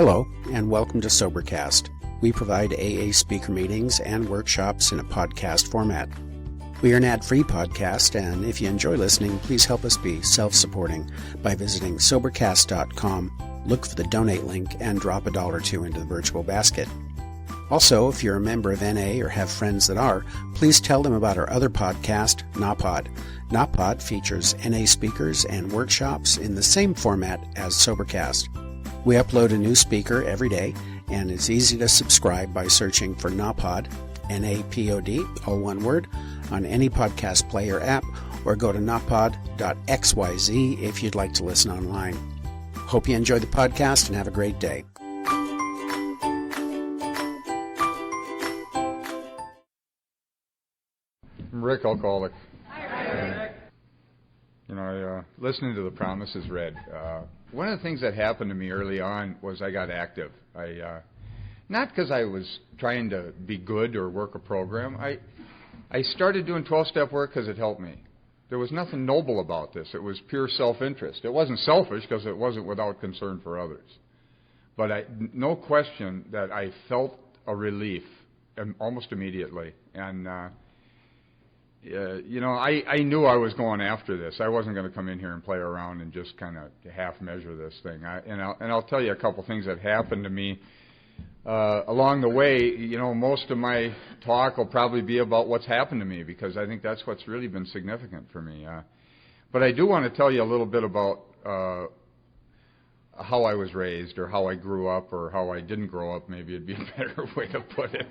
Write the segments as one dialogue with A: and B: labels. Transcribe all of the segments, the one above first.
A: Hello, and welcome to Sobercast. We provide AA speaker meetings and workshops in a podcast format. We are an ad-free podcast, and if you enjoy listening, please help us be self-supporting by visiting Sobercast.com, look for the donate link, and drop $1 or $2 into the virtual basket. Also, if you're a member of NA or have friends that are, please tell them about our other podcast, NAPOD. NAPOD features NA speakers and workshops in the same format as Sobercast. We upload a new speaker every day, and it's easy to subscribe by searching for NAPOD, N-A-P-O-D, all one word, on any podcast player app, or go to napod.xyz if you'd like to listen online. Hope you enjoy the podcast and have a great day.
B: I'm Rick, alcoholic. Listening to the promises read. One of the things that happened to me early on was I got active. Not because I was trying to be good or work a program. I started doing 12-step work because it helped me. There was nothing noble about this. It was pure self-interest. It wasn't selfish because it wasn't without concern for others. But no question that I felt a relief almost immediately. And I knew I was going after this. I wasn't going to come in here and play around and just kind of half measure this thing. I'll tell you a couple things that happened to me along the way. Most of my talk will probably be about what's happened to me because I think that's what's really been significant for me. But I do want to tell you a little bit about how I was raised or how I grew up or how I didn't grow up. Maybe it'd be a better way to put it.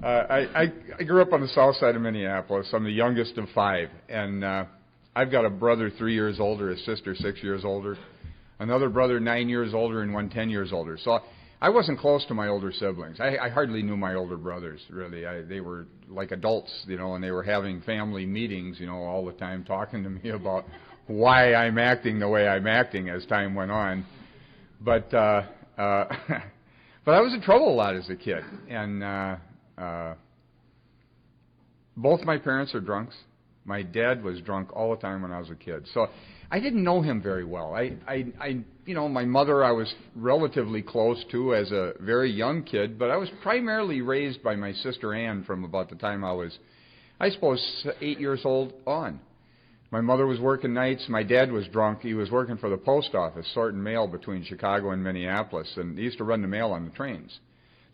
B: I grew up on the south side of Minneapolis. I'm the youngest of 5, and I've got a brother 3 years older, a sister 6 years older, another brother 9 years older, and one 10 years older. So I wasn't close to my older siblings. I hardly knew my older brothers, really. They were like adults, and they were having family meetings, all the time, talking to me about why I'm acting the way I'm acting as time went on. But I was in trouble a lot as a kid, and both my parents are drunks. My dad was drunk all the time when I was a kid. So I didn't know him very well. My mother I was relatively close to as a very young kid, but I was primarily raised by my sister Ann from about the time I was, I suppose, 8 years old on. My mother was working nights. My dad was drunk. He was working for the post office, sorting mail between Chicago and Minneapolis, and he used to run the mail on the trains.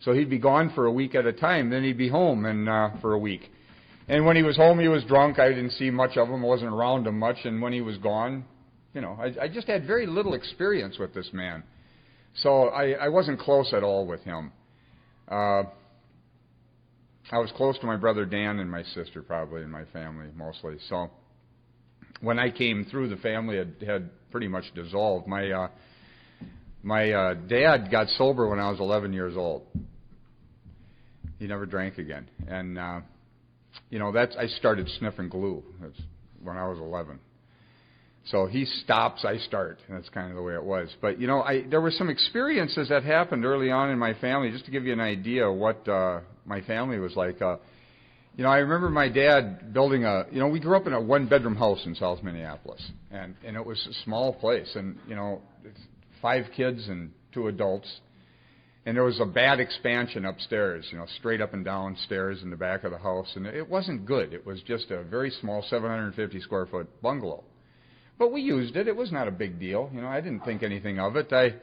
B: So he'd be gone for a week at a time, then he'd be home for a week. And when he was home, he was drunk. I didn't see much of him, wasn't around him much, and when he was gone, I just had very little experience with this man. So I wasn't close at all with him. I was close to my brother Dan and my sister probably, and my family mostly. So when I came through, the family had pretty much dissolved. My dad got sober when I was 11 years old. He never drank again. And, I started sniffing glue. That's when I was 11. So he stops, I start. That's kind of the way it was. But, there were some experiences that happened early on in my family, just to give you an idea of what my family was like. I remember my dad building we grew up in a one-bedroom house in South Minneapolis. And it was a small place. And, 5 kids and 2 adults. And there was a bad expansion upstairs, straight up and down stairs in the back of the house. And it wasn't good. It was just a very small 750 square foot bungalow. But we used it. It was not a big deal. I didn't think anything of it. I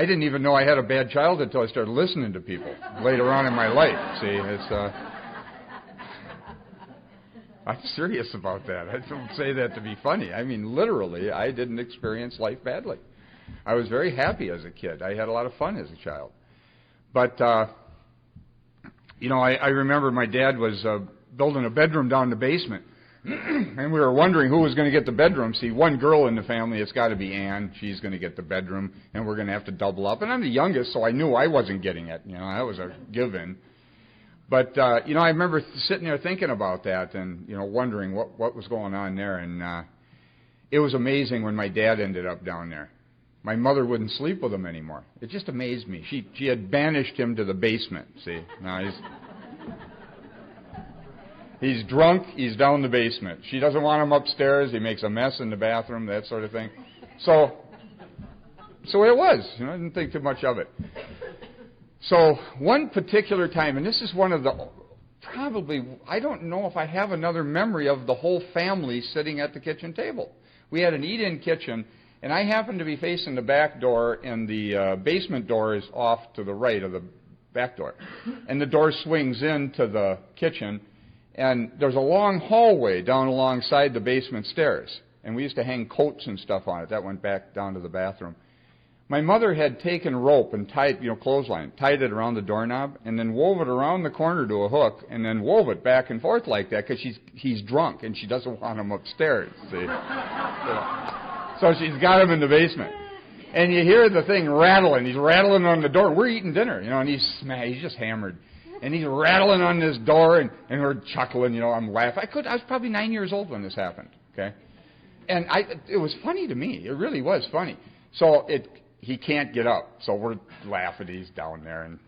B: didn't even know I had a bad childhood until I started listening to people later on in my life. See, I'm serious about that. I don't say that to be funny. I mean, literally, I didn't experience life badly. I was very happy as a kid. I had a lot of fun as a child. But, I remember my dad was building a bedroom down in the basement. And we were wondering who was going to get the bedroom. See, one girl in the family, it's got to be Ann. She's going to get the bedroom, and we're going to have to double up. And I'm the youngest, so I knew I wasn't getting it. That was a given. But, I remember sitting there thinking about that and, wondering what was going on there. And it was amazing when my dad ended up down there. My mother wouldn't sleep with him anymore. It just amazed me. She had banished him to the basement, see. Now he's drunk, he's down in the basement. She doesn't want him upstairs. He makes a mess in the bathroom, that sort of thing. So So it was. I didn't think too much of it. So one particular time, and this is one of the, probably, I don't know if I have another memory of the whole family sitting at the kitchen table. We had an eat-in kitchen, and I happened to be facing the back door, and the basement door is off to the right of the back door. And the door swings into the kitchen, and there's a long hallway down alongside the basement stairs. And we used to hang coats and stuff on it. That went back down to the bathroom. My mother had taken rope and tied, clothesline, tied it around the doorknob, and then wove it around the corner to a hook, and then wove it back and forth like that because he's drunk and she doesn't want him upstairs. See? So she's got him in the basement, and you hear the thing rattling. He's rattling on the door. We're eating dinner, and he's just hammered, and he's rattling on this door, and we're chuckling. I'm laughing. I was probably 9 years old when this happened. Okay, and it was funny to me. It really was funny. So he can't get up, so we're laughing. He's down there, and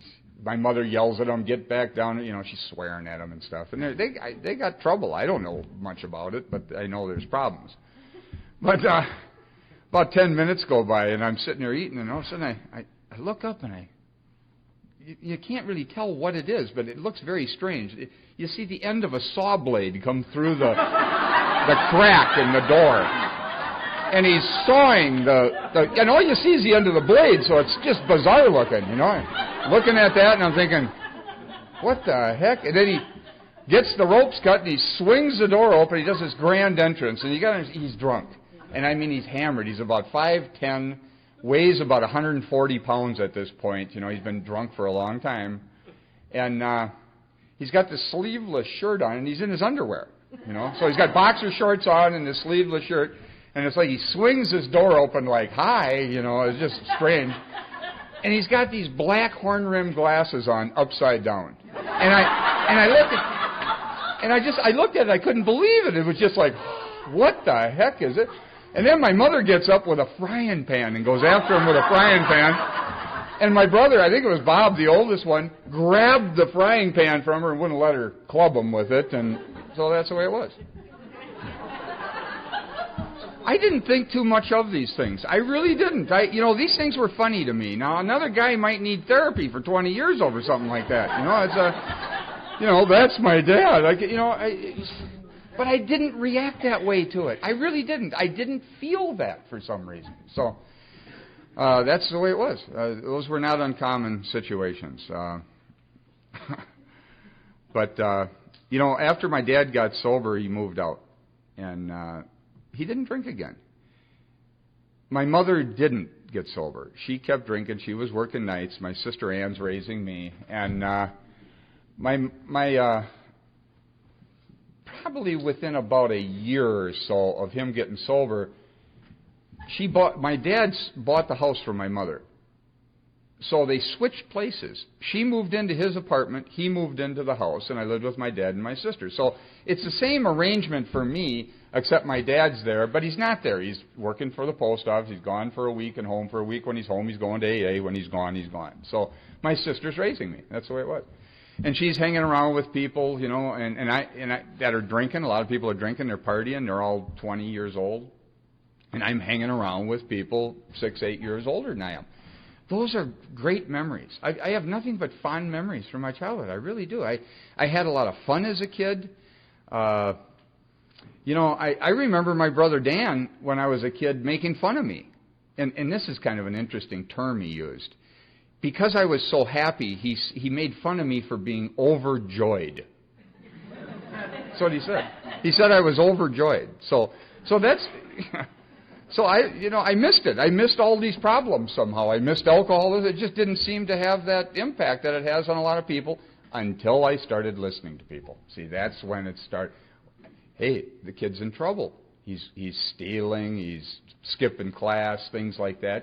B: my mother yells at him, "Get back down!" She's swearing at him and stuff. And they got trouble. I don't know much about it, but I know there's problems. But about 10 minutes go by, and I'm sitting there eating, and all of a sudden I look up, and you can't really tell what it is, but it looks very strange. You see the end of a saw blade come through the crack in the door. And he's sawing and all you see is the end of the blade, so it's just bizarre looking, Looking at that, and I'm thinking, what the heck? And then he gets the ropes cut, and he swings the door open. He does this grand entrance, and he's drunk. And I mean, he's hammered. He's about 5'10", weighs about 140 pounds at this point. He's been drunk for a long time. And he's got this sleeveless shirt on, and he's in his underwear, So he's got boxer shorts on and this sleeveless shirt. And it's like he swings his door open like, hi, it's just strange. And he's got these black horn-rimmed glasses on upside down. And I looked at it, I couldn't believe it. It was just like, what the heck is it? And then my mother gets up with a frying pan and goes after him with a frying pan. And my brother, I think it was Bob, the oldest one, grabbed the frying pan from her and wouldn't let her club him with it. And so that's the way it was. I didn't think too much of these things. I really didn't. These things were funny to me. Now, another guy might need therapy for 20 years over something like that. That's my dad. But I didn't react that way to it. I really didn't. I didn't feel that for some reason. So that's the way it was. Those were not uncommon situations. But after my dad got sober, he moved out. And he didn't drink again. My mother didn't get sober. She kept drinking. She was working nights. My sister Ann's raising me. And my probably within about a year or so of him getting sober, my dad bought the house for my mother. So they switched places. She moved into his apartment, he moved into the house, and I lived with my dad and my sister. So it's the same arrangement for me, except my dad's there, but he's not there. He's working for the post office. He's gone for a week and home for a week. When he's home, he's going to AA. When he's gone, he's gone. So my sister's raising me. That's the way it was. And she's hanging around with people, and I that are drinking. A lot of people are drinking. They're partying. They're all 20 years old. And I'm hanging around with people 6, 8 years older than I am. Those are great memories. I have nothing but fond memories from my childhood. I really do. I had a lot of fun as a kid. I remember my brother Dan, when I was a kid, making fun of me. And this is kind of an interesting term he used. Because I was so happy, he made fun of me for being overjoyed. That's what he said. He said I was overjoyed. So that's... So I missed it. I missed all these problems somehow. I missed alcoholism. It just didn't seem to have that impact that it has on a lot of people until I started listening to people. See, that's when it started. Hey, the kid's in trouble. He's stealing. He's skipping class, things like that.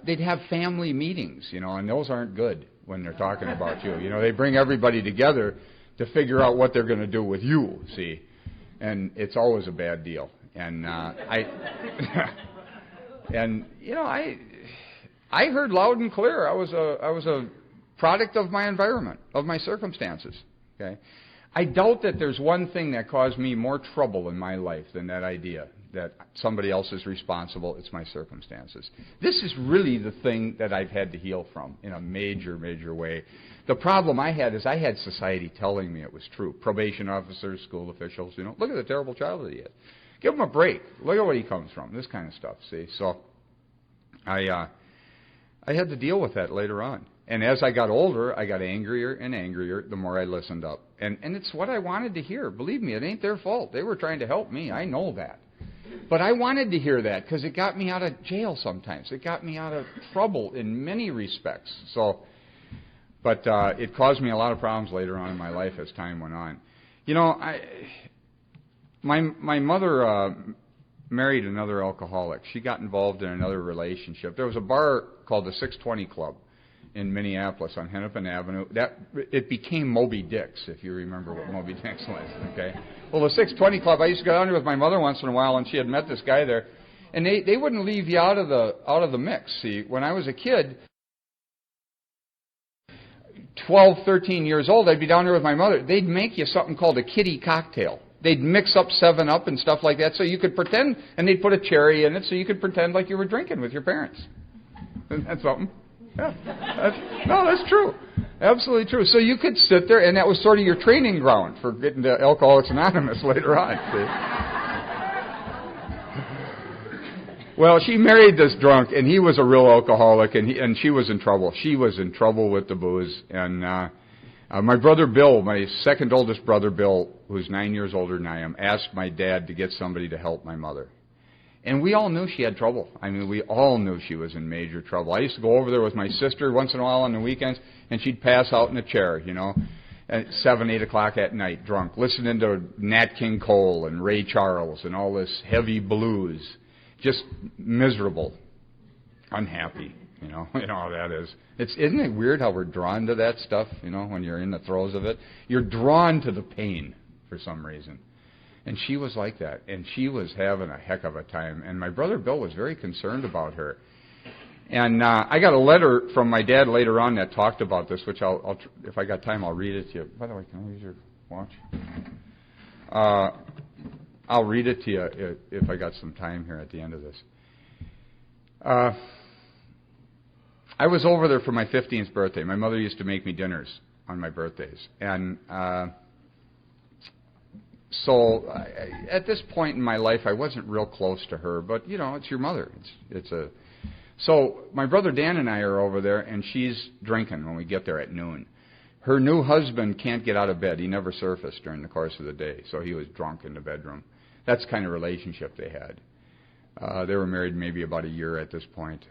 B: They'd have family meetings, and those aren't good when they're talking about you. They bring everybody together to figure out what they're going to do with you, see. And it's always a bad deal. And I heard loud and clear. I was a product of my environment, of my circumstances. Okay, I doubt that there's one thing that caused me more trouble in my life than that idea that somebody else is responsible. It's my circumstances. This is really the thing that I've had to heal from in a major, major way. The problem I had is I had society telling me it was true. Probation officers, school officials, look at the terrible childhood he had. Give him a break. Look at where he comes from. This kind of stuff, see. So I had to deal with that later on. And as I got older, I got angrier and angrier the more I listened up. And it's what I wanted to hear. Believe me, it ain't their fault. They were trying to help me. I know that. But I wanted to hear that because it got me out of jail sometimes. It got me out of trouble in many respects. But it caused me a lot of problems later on in my life as time went on. My mother married another alcoholic. She got involved in another relationship. There was a bar called the 620 Club in Minneapolis on Hennepin Avenue. It became Moby Dick's, if you remember what Moby Dick's was. Okay. Well, the 620 Club, I used to go down there with my mother once in a while, and she had met this guy there, and they wouldn't leave you out of the mix. See, when I was a kid, 12, 13 years old, I'd be down there with my mother. They'd make you something called a kiddie cocktail. They'd mix up 7-Up and stuff like that so you could pretend, and they'd put a cherry in it so you could pretend like you were drinking with your parents. Isn't that something? Yeah. That's true. Absolutely true. So you could sit there, and that was sort of your training ground for getting to Alcoholics Anonymous later on. See? Well, she married this drunk, and he was a real alcoholic, and she was in trouble. She was in trouble with the booze. And my brother Bill, my second oldest brother Bill, who's 9 years older than I am, asked my dad to get somebody to help my mother. And we all knew she had trouble. I mean, we all knew she was in major trouble. I used to go over there with my sister once in a while on the weekends, and she'd pass out in a chair, at 7, 8 o'clock at night, drunk, listening to Nat King Cole and Ray Charles and all this heavy blues. Just miserable, unhappy, you know how that is. Isn't it weird how we're drawn to that stuff, when you're in the throes of it? You're drawn to the pain for some reason. And she was like that, and she was having a heck of a time. And my brother Bill was very concerned about her. And I got a letter from my dad later on that talked about this, which I'll if I got time, I'll read it to you. By the way, can I use your watch? I'll read it to you if I got some time here at the end of this. I was over there for my 15th birthday. My mother used to make me dinners on my birthdays. And so at this point in my life, I wasn't real close to her, but it's your mother. So my brother Dan and I are over there, and she's drinking when we get there at noon. Her new husband can't get out of bed. He never surfaced during the course of the day, so he was drunk in the bedroom. That's the kind of relationship they had. They were married maybe about a year at this point.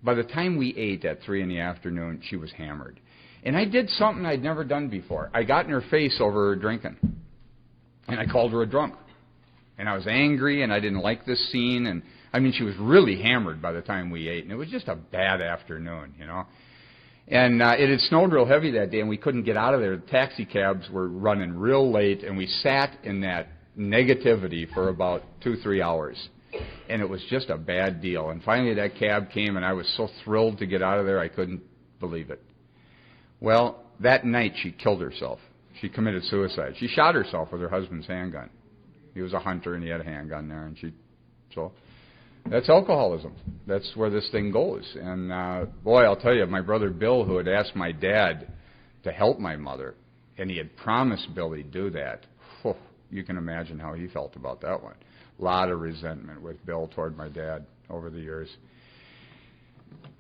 B: By the time we ate at 3 in the afternoon, she was hammered. And I did something I'd never done before. I got in her face over her drinking. And I called her a drunk. And I was angry, and I didn't like this scene. And she was really hammered by the time we ate. And it was just a bad afternoon, And it had snowed real heavy that day, and we couldn't get out of there. The taxi cabs were running real late, and we sat in that negativity for about 2-3 hours. And it was just a bad deal. And finally that cab came, and I was so thrilled to get out of there, I couldn't believe it. Well, that night she killed herself. She committed suicide. She shot herself with her husband's handgun. He was a hunter, and he had a handgun there, and so that's alcoholism. That's where this thing goes. And boy, I'll tell you, my brother Bill, who had asked my dad to help my mother, and he had promised Bill he'd do that, you can imagine how he felt about that one. A lot of resentment with Bill toward my dad over the years.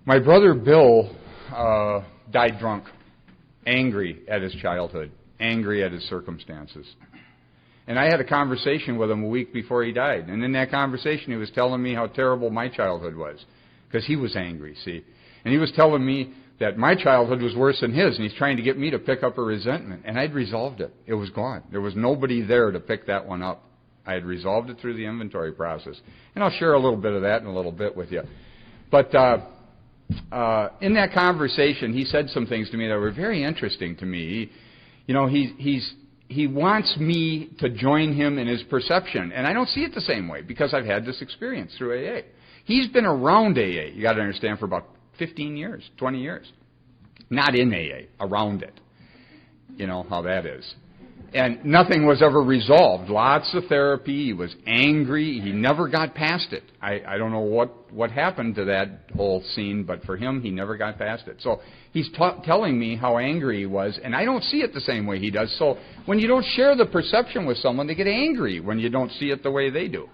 B: My brother Bill died drunk, angry at his childhood, angry at his circumstances. And I had a conversation with him a week before he died. And in that conversation, he was telling me how terrible my childhood was, because he was angry, see. And he was telling me that my childhood was worse than his, and he's trying to get me to pick up a resentment. And I'd resolved it. It was gone. There was nobody there to pick that one up. I had resolved it through the inventory process. And I'll share a little bit of that in a little bit with you. But in that conversation, he said some things to me that were very interesting to me. He wants me to join him in his perception. And I don't see it the same way, because I've had this experience through AA. He's been around AA, you got to understand, for about 15 years, 20 years. Not in AA, around it. You know how that is. And nothing was ever resolved. Lots of therapy. He was angry. He never got past it. I don't know what happened to that whole scene, but for him, he never got past it. So he's telling me how angry he was, and I don't see it the same way he does. So when you don't share the perception with someone, they get angry when you don't see it the way they do.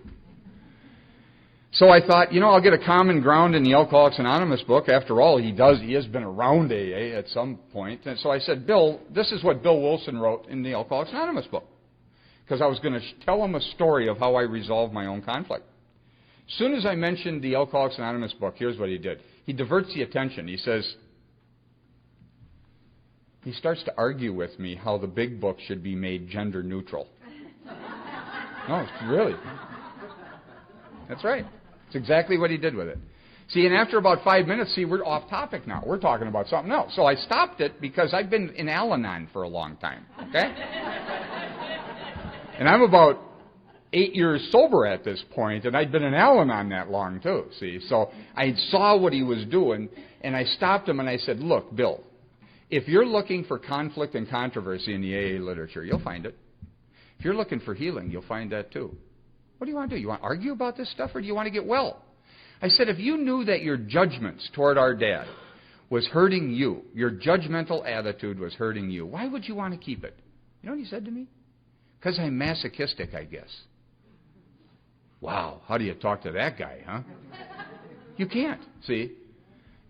B: So I thought, I'll get a common ground in the Alcoholics Anonymous book. After all, he has been around AA at some point. And so I said, Bill, this is what Bill Wilson wrote in the Alcoholics Anonymous book. Because I was going to tell him a story of how I resolved my own conflict. As soon as I mentioned the Alcoholics Anonymous book, here's what he did. He diverts the attention. He starts to argue with me how the big book should be made gender neutral. No, really. That's right. It's exactly what he did with it. See, and after about 5 minutes, we're off topic now. We're talking about something else. So I stopped it because I've been in Al-Anon for a long time, okay? And I'm about 8 years sober at this point, and I'd been in Al-Anon that long too, see? So I saw what he was doing, and I stopped him and I said, look, Bill, if you're looking for conflict and controversy in the AA literature, you'll find it. If you're looking for healing, you'll find that too. What do you want to do? You want to argue about this stuff, or do you want to get well? I said, if you knew that your judgments toward our dad was hurting you, your judgmental attitude was hurting you, why would you want to keep it? You know what he said to me? Because I'm masochistic, I guess. Wow, how do you talk to that guy, huh? You can't, see?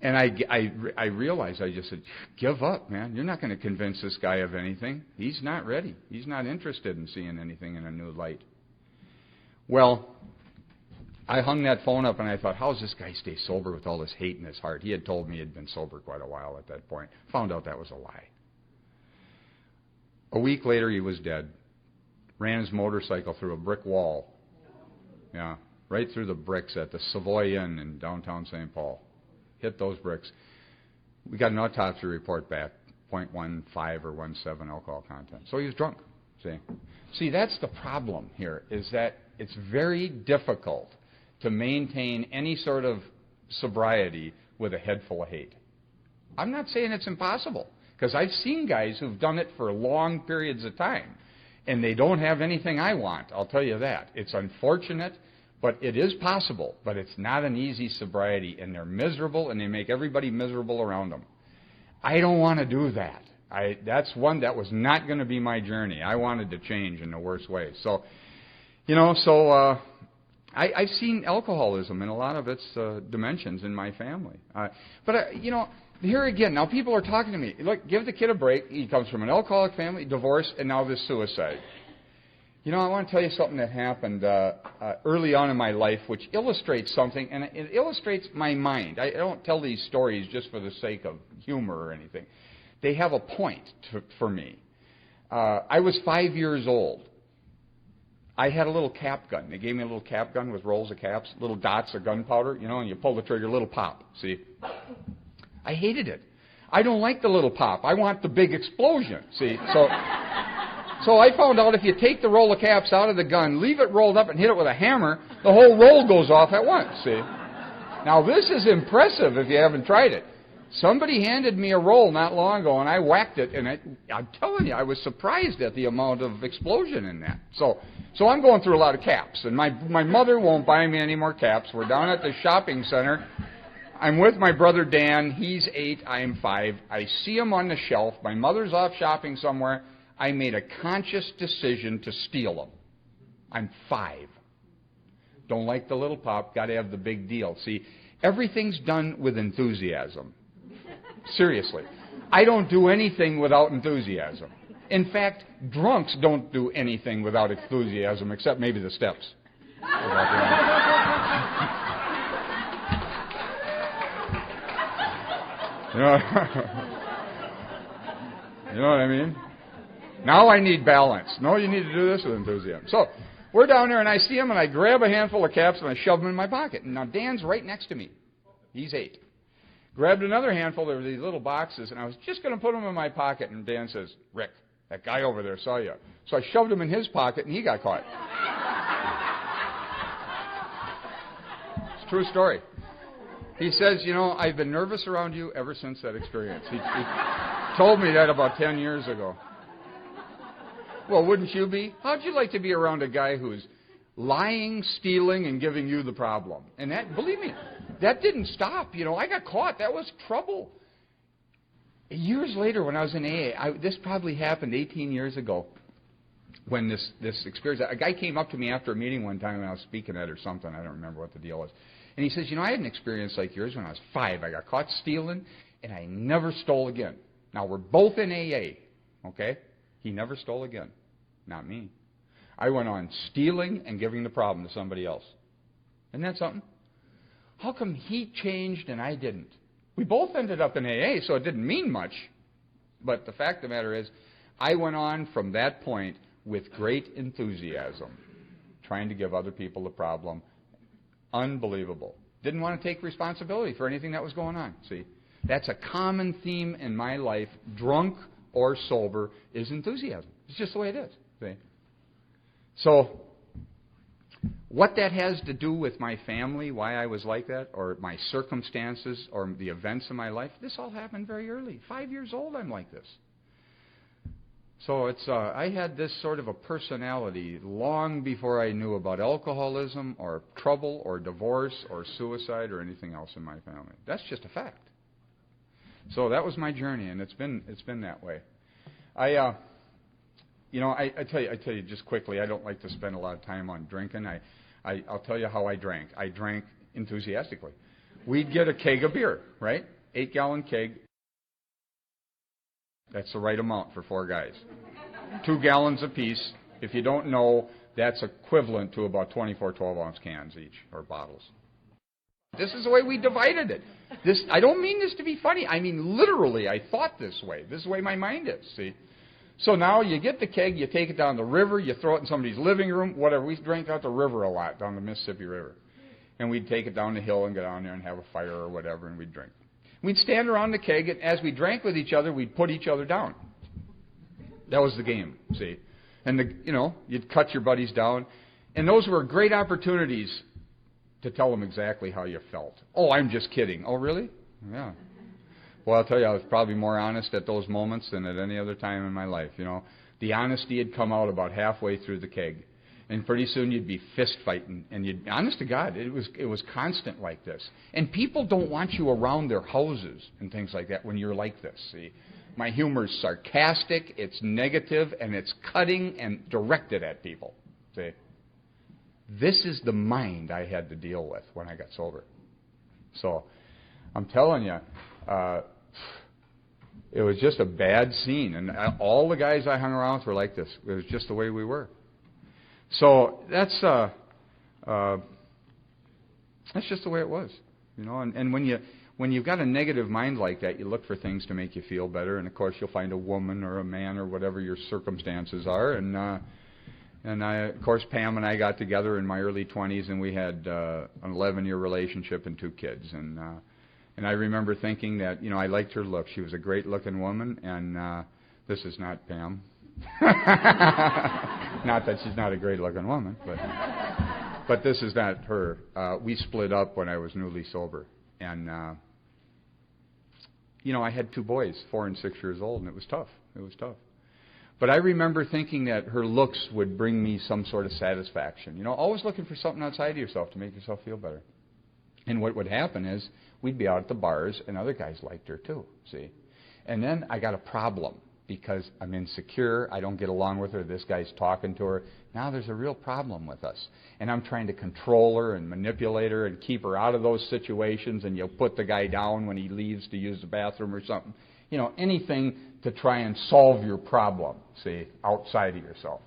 B: And I realized, I just said, give up, man. You're not going to convince this guy of anything. He's not ready. He's not interested in seeing anything in a new light. Well, I hung that phone up and I thought, how does this guy stay sober with all this hate in his heart? He had told me he'd been sober quite a while at that point. Found out that was a lie. A week later, he was dead. Ran his motorcycle through a brick wall. Yeah, right through the bricks at the Savoy Inn in downtown St. Paul. Hit those bricks. We got an autopsy report back, 0.15 or 17 alcohol content. So he was drunk. See, that's the problem here, is that it's very difficult to maintain any sort of sobriety with a head full of hate. I'm not saying it's impossible, because I've seen guys who've done it for long periods of time, and they don't have anything I want, I'll tell you that. It's unfortunate, but it is possible, but it's not an easy sobriety, and they're miserable, and they make everybody miserable around them. I don't want to do that. That's one that was not going to be my journey. I wanted to change in the worst way. So, I've seen alcoholism in a lot of its dimensions in my family. Here again, now people are talking to me. Look, give the kid a break. He comes from an alcoholic family, divorce, and now this suicide. I want to tell you something that happened early on in my life, which illustrates something, and it illustrates my mind. I don't tell these stories just for the sake of humor or anything. They have a point for me. I was 5 years old. I had a little cap gun. They gave me a little cap gun with rolls of caps, little dots of gunpowder, and you pull the trigger, little pop, see? I hated it. I don't like the little pop. I want the big explosion, see? So I found out if you take the roll of caps out of the gun, leave it rolled up and hit it with a hammer, the whole roll goes off at once, see? Now, this is impressive if you haven't tried it. Somebody handed me a roll not long ago, and I whacked it, and I'm telling you, I was surprised at the amount of explosion in that. So I'm going through a lot of caps, and my mother won't buy me any more caps. We're down at the shopping center. I'm with my brother Dan. He's 8. I am 5. I see him on the shelf. My mother's off shopping somewhere. I made a conscious decision to steal them. I'm 5. Don't like the little pop. Got to have the big deal. See, everything's done with enthusiasm. Seriously. I don't do anything without enthusiasm. In fact, drunks don't do anything without enthusiasm, except maybe the steps. You know what I mean? Now I need balance. No, you need to do this with enthusiasm. So we're down there, and I see him, and I grab a handful of caps, and I shove them in my pocket. And now Dan's right next to me. He's 8. Grabbed another handful. There were these little boxes, and I was just going to put them in my pocket. And Dan says, Rick, that guy over there saw you. So I shoved them in his pocket, and he got caught. It's a true story. He says, I've been nervous around you ever since that experience. He told me that about 10 years ago. Well, wouldn't you be? How'd you like to be around a guy who's lying, stealing, and giving you the problem? And that, believe me, that didn't stop. I got caught. That was trouble. Years later, when I was in AA, this probably happened 18 years ago, when this experience, a guy came up to me after a meeting one time when I was speaking at or something. I don't remember what the deal was. And he says, I had an experience like yours when I was 5. I got caught stealing, and I never stole again. Now, we're both in AA, okay? He never stole again. Not me. I went on stealing and giving the problem to somebody else. Isn't that something? How come he changed and I didn't? We both ended up in AA, so it didn't mean much. But the fact of the matter is, I went on from that point with great enthusiasm, trying to give other people the problem. Unbelievable. Didn't want to take responsibility for anything that was going on. See, that's a common theme in my life, drunk or sober, is enthusiasm. It's just the way it is. See? So, what that has to do with my family, why I was like that, or my circumstances, or the events of my life, this all happened very early. 5 years old, I'm like this. So I had this sort of a personality long before I knew about alcoholism or trouble or divorce or suicide or anything else in my family. That's just a fact. So that was my journey, and it's been that way. I tell you just quickly, I don't like to spend a lot of time on drinking. I'll tell you how I drank. I drank enthusiastically. We'd get a keg of beer, right? 8-gallon keg. That's the right amount for 4 guys. 2 gallons apiece. If you don't know, that's equivalent to about 24 12-ounce cans each, or bottles. This is the way we divided it. I don't mean this to be funny. I mean literally, I thought this way. This is the way my mind is, see? So now you get the keg, you take it down the river, you throw it in somebody's living room, whatever. We drank out the river a lot, down the Mississippi River. And we'd take it down the hill and go down there and have a fire or whatever, and we'd drink. We'd stand around the keg, and as we drank with each other, we'd put each other down. That was the game, see? And, you'd cut your buddies down. And those were great opportunities to tell them exactly how you felt. Oh, I'm just kidding. Oh, really? Yeah. Well, I'll tell you, I was probably more honest at those moments than at any other time in my life, The honesty had come out about halfway through the keg. And pretty soon you'd be fist fighting, and honest to God, it was constant like this. And people don't want you around their houses and things like that when you're like this. See, my humor is sarcastic, it's negative, and it's cutting and directed at people. See, this is the mind I had to deal with when I got sober. So, I'm telling you, it was just a bad scene, and all the guys I hung around with were like this. It was just the way we were. So that's just the way it was, And when you've got a negative mind like that, you look for things to make you feel better. And of course, you'll find a woman or a man or whatever your circumstances are. And of course, Pam and I got together in my early 20s, and we had an 11-year relationship and 2 kids. And I remember thinking that I liked her look. She was a great-looking woman, and this is not Pam. Not that she's not a great-looking woman, but this is not her. We split up when I was newly sober, and I had 2 boys, 4 and 6 years old, and it was tough. It was tough. But I remember thinking that her looks would bring me some sort of satisfaction. Always looking for something outside of yourself to make yourself feel better. And what would happen is we'd be out at the bars, and other guys liked her too. See, and then I got a problem. Because I'm insecure, I don't get along with her, this guy's talking to her. Now there's a real problem with us. And I'm trying to control her and manipulate her and keep her out of those situations, and you'll put the guy down when he leaves to use the bathroom or something. Anything to try and solve your problem, see, outside of yourself.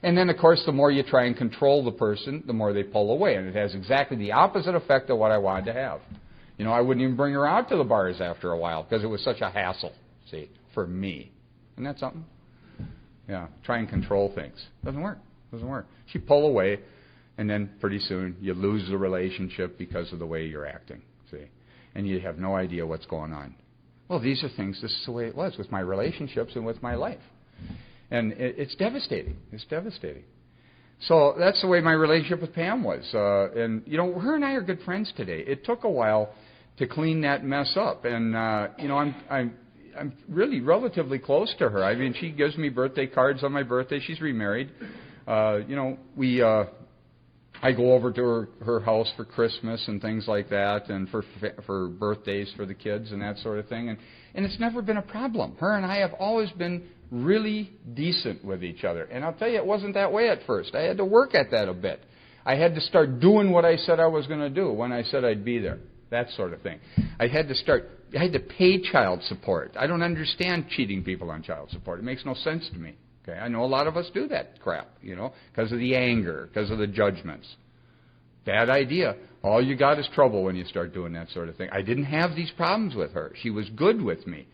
B: And then, of course, the more you try and control the person, the more they pull away. And it has exactly the opposite effect of what I wanted to have. I wouldn't even bring her out to the bars after a while because it was such a hassle, see, for me. Isn't that something? Yeah, try and control things. Doesn't work. She'd pull away, and then pretty soon you lose the relationship because of the way you're acting, see? And you have no idea what's going on. Well, this is the way it was with my relationships and with my life. And it's devastating. It's devastating. So that's the way my relationship with Pam was. And, her and I are good friends today. It took a while to clean that mess up. And, I'm really relatively close to her. I mean, she gives me birthday cards on my birthday. She's remarried. I go over to her house for Christmas and things like that, and for birthdays for the kids and that sort of thing. And it's never been a problem. Her and I have always been really decent with each other. And I'll tell you, it wasn't that way at first. I had to work at that a bit. I had to start doing what I said I was going to do when I said I'd be there. That sort of thing. I had to pay child support. I don't understand cheating people on child support. It makes no sense to me. Okay, I know a lot of us do that crap, because of the anger, because of the judgments. Bad idea. All you got is trouble when you start doing that sort of thing. I didn't have these problems with her. She was good with me.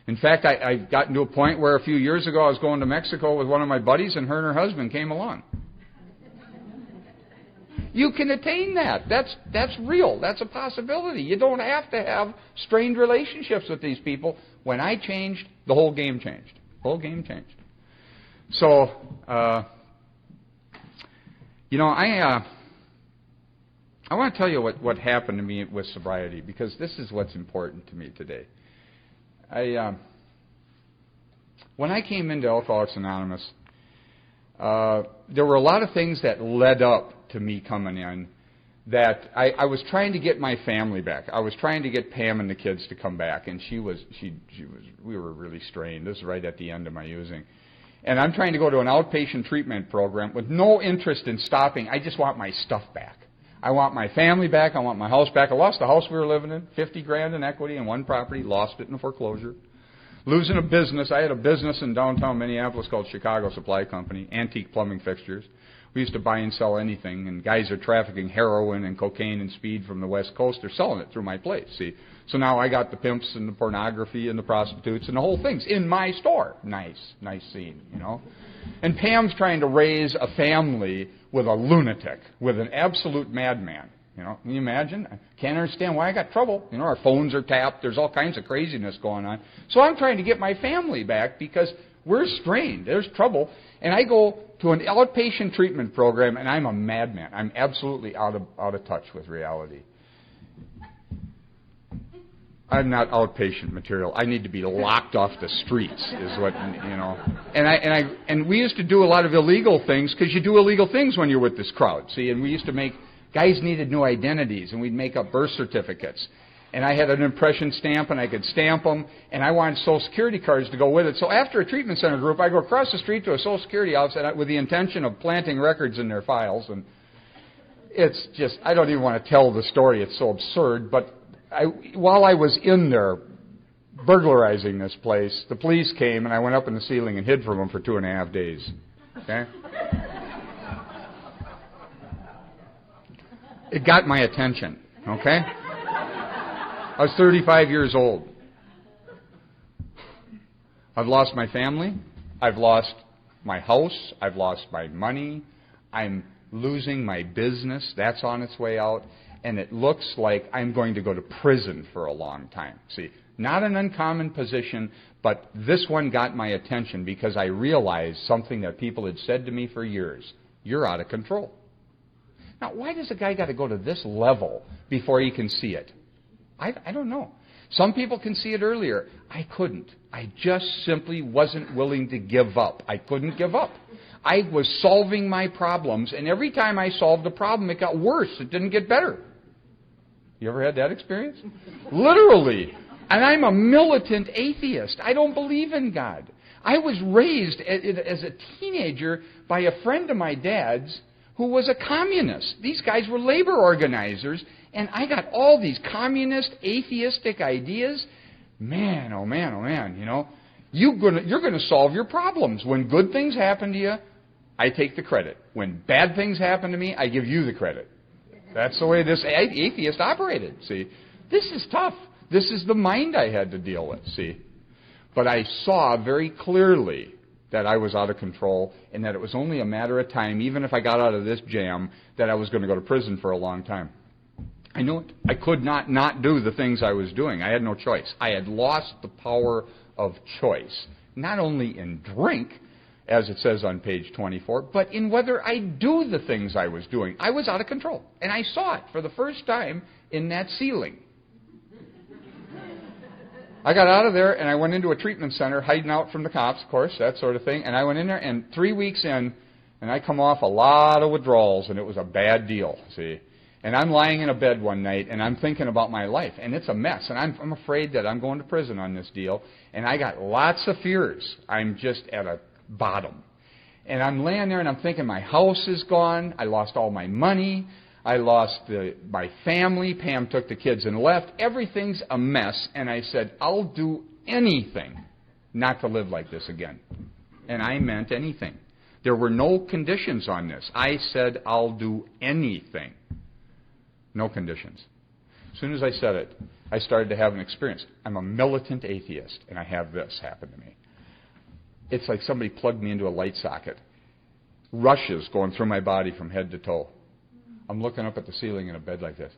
B: In fact, I've gotten to a point where a few years ago I was going to Mexico with one of my buddies, and her and her husband came along. You can attain that. That's real. That's a possibility. You don't have to have strained relationships with these people. When I changed, the whole game changed. The whole game changed. So, I want to tell you what happened to me with sobriety, because this is what's important to me today. When I came into Alcoholics Anonymous, there were a lot of things that led up to me coming in that I was trying to get my family back. I was trying to get Pam and the kids to come back, and we were really strained. This is right at the end of my using. And I'm trying to go to an outpatient treatment program with no interest in stopping. I just want my stuff back. I want my family back. I want my house back. I lost the house we were living in, $50,000 in equity in one property, lost it in a foreclosure. Losing a business. I had a business in downtown Minneapolis called Chicago Supply Company, antique plumbing fixtures. We used to buy and sell anything, and guys are trafficking heroin and cocaine and speed from the West Coast. They're selling it through my place, see. So now I got the pimps and the pornography and the prostitutes and the whole thing's in my store. Nice scene, And Pam's trying to raise a family with a lunatic, with an absolute madman. Can you imagine? I can't understand why I got trouble. Our phones are tapped. There's all kinds of craziness going on. So I'm trying to get my family back because we're strained. There's trouble. And I go to an outpatient treatment program, and I'm a madman. I'm absolutely out of touch with reality. I'm not outpatient material. I need to be locked off the streets, is what, And we used to do a lot of illegal things, because you do illegal things when you're with this crowd, see. And we used to guys needed new identities, and we'd make up birth certificates. And I had an impression stamp, and I could stamp them, and I wanted Social Security cards to go with it. So after a treatment center group, I go across the street to a Social Security office with the intention of planting records in their files. And it's just, I don't even want to tell the story. It's so absurd. But while I was in there burglarizing this place, the police came, and I went up in the ceiling and hid from them for 2.5 days. Okay? It got my attention. Okay? I was 35 years old. I've lost my family. I've lost my house. I've lost my money. I'm losing my business. That's on its way out. And it looks like I'm going to go to prison for a long time. See, not an uncommon position, but this one got my attention because I realized something that people had said to me for years. You're out of control. Now, why does a guy got to go to this level before he can see it? I don't know. Some people can see it earlier. I couldn't. I just simply wasn't willing to give up. I couldn't give up. I was solving my problems, and every time I solved a problem, it got worse. It didn't get better. You ever had that experience? Literally. And I'm a militant atheist. I don't believe in God. I was raised as a teenager by a friend of my dad's who was a communist. These guys were labor organizers, and I got all these communist, atheistic ideas. Man, oh man, oh man, you're going to solve your problems. When good things happen to you, I take the credit. When bad things happen to me, I give you the credit. That's the way this atheist operated, see. This is tough. This is the mind I had to deal with, see. But I saw very clearly that I was out of control and that it was only a matter of time, even if I got out of this jam, that I was going to go to prison for a long time. I knew it. I could not do the things I was doing. I had no choice. I had lost the power of choice, not only in drink, as it says on page 24, but in whether I do the things I was doing. I was out of control, and I saw it for the first time in that ceiling. I got out of there, and I went into a treatment center, hiding out from the cops, of course, that sort of thing. And I went in there, and 3 weeks in, and I come off a lot of withdrawals, and it was a bad deal, see. And I'm lying in a bed one night, and I'm thinking about my life, and it's a mess. And I'm afraid that I'm going to prison on this deal, and I got lots of fears. I'm just at a bottom. And I'm laying there, and I'm thinking my house is gone. I lost all my money. I lost my family. Pam took the kids and left. Everything's a mess. And I said, I'll do anything not to live like this again. And I meant anything. There were no conditions on this. I said, I'll do anything. No conditions. As soon as I said it, I started to have an experience. I'm a militant atheist, and I have this happen to me. It's like somebody plugged me into a light socket. Rushes going through my body from head to toe. I'm looking up at the ceiling in a bed like this.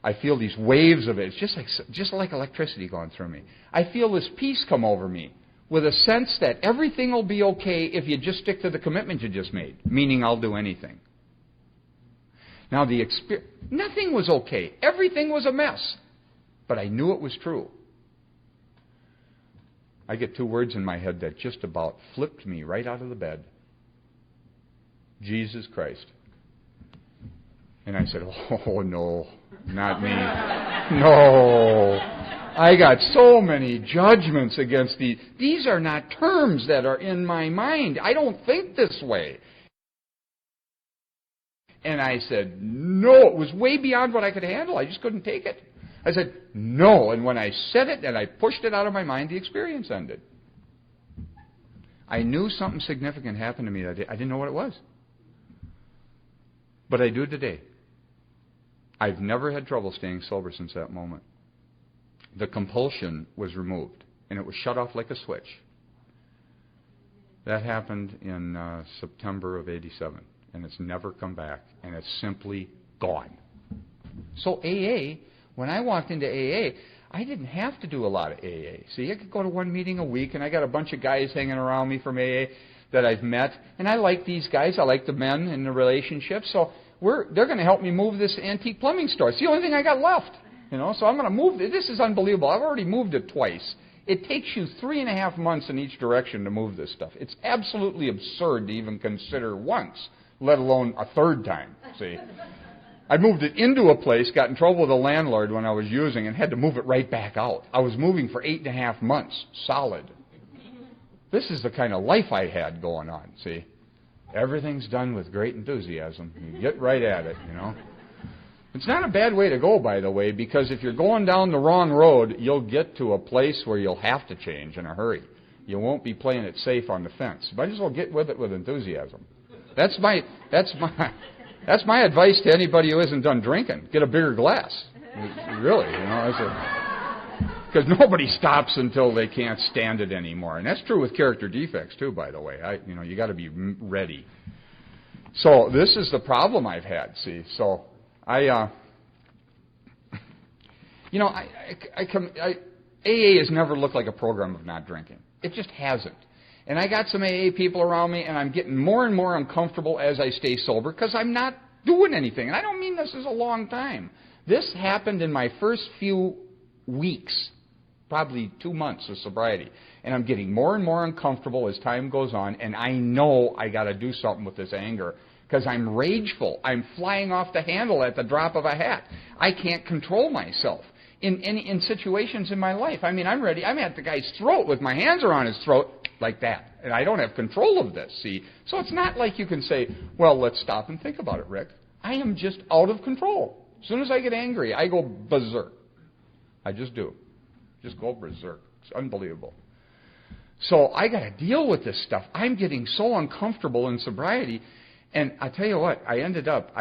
B: I feel these waves of it. It's just like electricity going through me. I feel this peace come over me with a sense that everything will be okay if you just stick to the commitment you just made, meaning I'll do anything. Now, nothing was okay. Everything was a mess. But I knew it was true. I get 2 words in my head that just about flipped me right out of the bed. Jesus Christ. And I said, oh, no, not me. No. I got so many judgments against these. These are not terms that are in my mind. I don't think this way. And I said, no. It was way beyond what I could handle. I just couldn't take it. I said, no. And when I said it and I pushed it out of my mind, the experience ended. I knew something significant happened to me that day. I didn't know what it was. But I do today. I've never had trouble staying sober since that moment. The compulsion was removed, and it was shut off like a switch. That happened in September of '87, and it's never come back, and it's simply gone. So AA, when I walked into AA, I didn't have to do a lot of AA. See, I could go to 1 meeting a week, and I got a bunch of guys hanging around me from AA that I've met, and I like these guys. I like the men in the relationship, so they're going to help me move this antique plumbing store. It's the only thing I got left, so I'm going to move it. This is unbelievable. I've already moved it twice. It takes you 3.5 months in each direction to move this stuff. It's absolutely absurd to even consider once, let alone a third time, see. I moved it into a place, got in trouble with the landlord when I was using, and had to move it right back out. I was moving for 8.5 months, solid. This is the kind of life I had going on, see. Everything's done with great enthusiasm. You get right at it, It's not a bad way to go, by the way, because if you're going down the wrong road, you'll get to a place where you'll have to change in a hurry. You won't be playing it safe on the fence. Might as well get with it with enthusiasm. That's my advice to anybody who isn't done drinking. Get a bigger glass. Really, because nobody stops until they can't stand it anymore. And that's true with character defects, too, by the way. You got to be ready. So this is the problem I've had, see. So AA has never looked like a program of not drinking. It just hasn't. And I got some AA people around me, and I'm getting more and more uncomfortable as I stay sober because I'm not doing anything. And I don't mean this is a long time. This happened in my first few weeks, probably 2 months of sobriety. And I'm getting more and more uncomfortable as time goes on, and I know I got to do something with this anger because I'm rageful. I'm flying off the handle at the drop of a hat. I can't control myself in situations in my life. I mean, I'm ready. I'm at the guy's throat with my hands around his throat like that, and I don't have control of this, see? So it's not like you can say, well, let's stop and think about it, Rick. I am just out of control. As soon as I get angry, I go berserk. I just do. Just go berserk. It's unbelievable. So I got to deal with this stuff. I'm getting so uncomfortable in sobriety. And I tell you what, I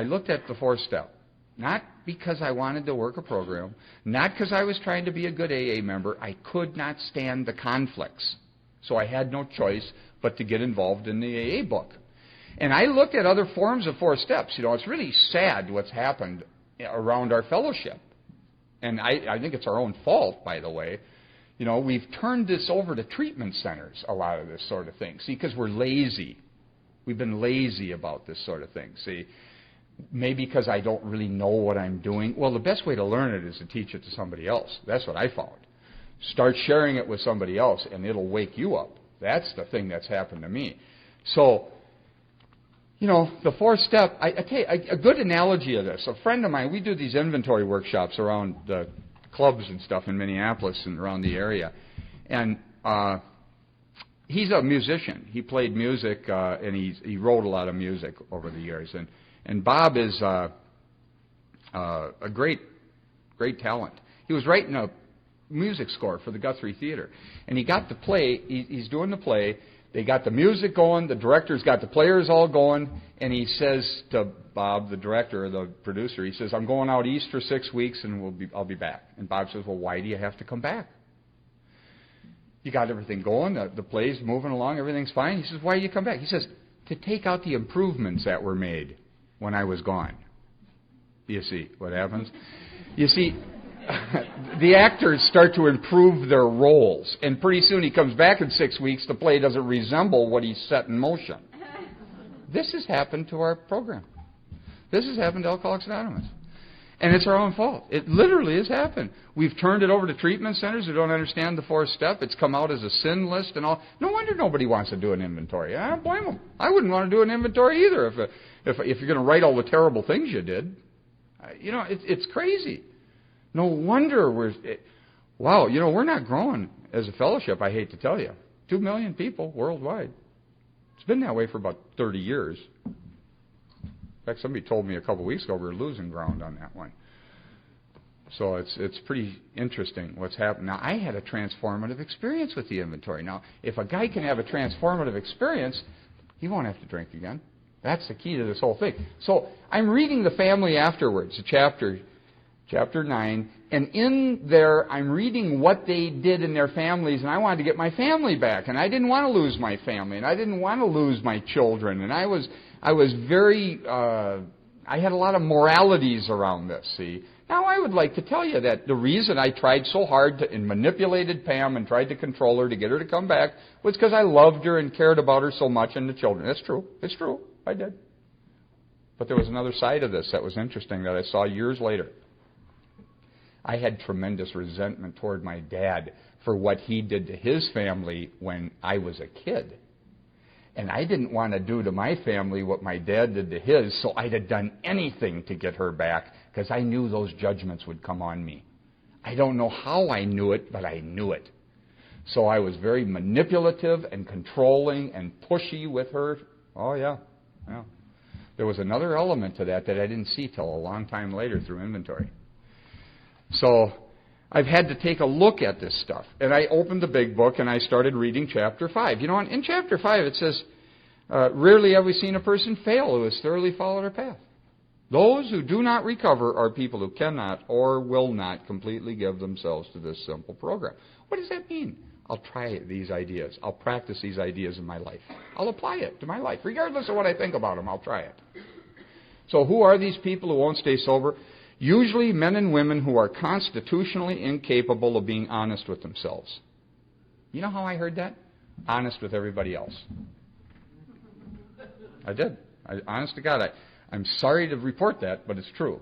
B: looked at the 4-step. Not because I wanted to work a program. Not because I was trying to be a good AA member. I could not stand the conflicts. So I had no choice but to get involved in the AA book. And I looked at other forms of 4 steps. It's really sad what's happened around our fellowship. And I think it's our own fault, by the way. We've turned this over to treatment centers, a lot of this sort of thing. See, because we're lazy. We've been lazy about this sort of thing. See, maybe because I don't really know what I'm doing. Well, the best way to learn it is to teach it to somebody else. That's what I found. Start sharing it with somebody else, and it'll wake you up. That's the thing that's happened to me. So, the fourth step, I tell you, a good analogy of this. A friend of mine, we do these inventory workshops around the clubs and stuff in Minneapolis and around the area. And he's a musician. He played music, and he wrote a lot of music over the years. And Bob is a great talent. He was writing a music score for the Guthrie Theater. And he got the play, he's doing the play, they got the music going, the director's got the players all going, and he says to Bob, the director or the producer, he says, I'm going out east for 6 weeks and I'll be back. And Bob says, well, why do you have to come back? You got everything going, the play's moving along, everything's fine. He says, why do you come back? He says, to take out the improvements that were made when I was gone. You see what happens? You see, the actors start to improve their roles, and pretty soon he comes back in 6 weeks, the play doesn't resemble what he set in motion. This has happened to our program. This has happened to Alcoholics Anonymous. And it's our own fault. It literally has happened. We've turned it over to treatment centers who don't understand the fourth step. It's come out as a sin list and all. No wonder nobody wants to do an inventory. I don't blame them. I wouldn't want to do an inventory either if you're going to write all the terrible things you did. It's crazy. No wonder we're not growing as a fellowship, I hate to tell you. 2 million people worldwide. It's been that way for about 30 years. In fact, somebody told me a couple weeks ago we were losing ground on that one. So it's pretty interesting what's happened. Now, I had a transformative experience with the inventory. Now, if a guy can have a transformative experience, he won't have to drink again. That's the key to this whole thing. So I'm reading The Family Afterwards, chapter 9, and in there I'm reading what they did in their families, and I wanted to get my family back, and I didn't want to lose my family, and I didn't want to lose my children, and I was very, I had a lot of moralities around this, see. Now I would like to tell you that the reason I tried so hard and manipulated Pam and tried to control her to get her to come back was because I loved her and cared about her so much and the children. That's true. It's true. I did. But there was another side of this that was interesting that I saw years later. I had tremendous resentment toward my dad for what he did to his family when I was a kid. And I didn't want to do to my family what my dad did to his, so I'd have done anything to get her back because I knew those judgments would come on me. I don't know how I knew it, but I knew it. So I was very manipulative and controlling and pushy with her. Oh, yeah. There was another element to that I didn't see till a long time later through inventory. So I've had to take a look at this stuff. And I opened the big book and I started reading chapter 5. In chapter 5 it says, rarely have we seen a person fail who has thoroughly followed our path. Those who do not recover are people who cannot or will not completely give themselves to this simple program. What does that mean? I'll try these ideas. I'll practice these ideas in my life. I'll apply it to my life. Regardless of what I think about them, I'll try it. So who are these people who won't stay sober? Usually men and women who are constitutionally incapable of being honest with themselves. You know how I heard that? Honest with everybody else. I did. Honest to God, I'm sorry to report that, but it's true.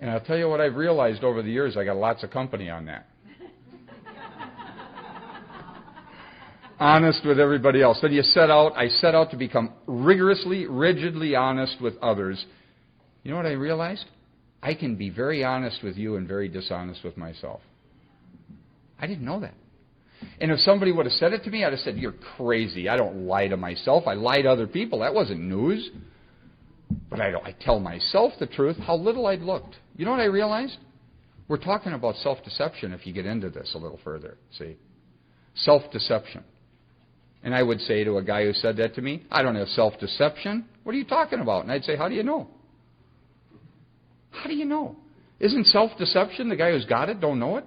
B: And I'll tell you what I've realized over the years, I got lots of company on that. Honest with everybody else. Then I set out to become rigidly honest with others. You know what I realized? I can be very honest with you and very dishonest with myself. I didn't know that. And if somebody would have said it to me, I'd have said, you're crazy. I don't lie to myself. I lie to other people. That wasn't news. But I tell myself the truth, how little I'd looked. You know what I realized? We're talking about self-deception if you get into this a little further, see? Self-deception. And I would say to a guy who said that to me, I don't have self-deception. What are you talking about? And I'd say, how do you know? How do you know? Isn't self-deception the guy who's got it don't know it?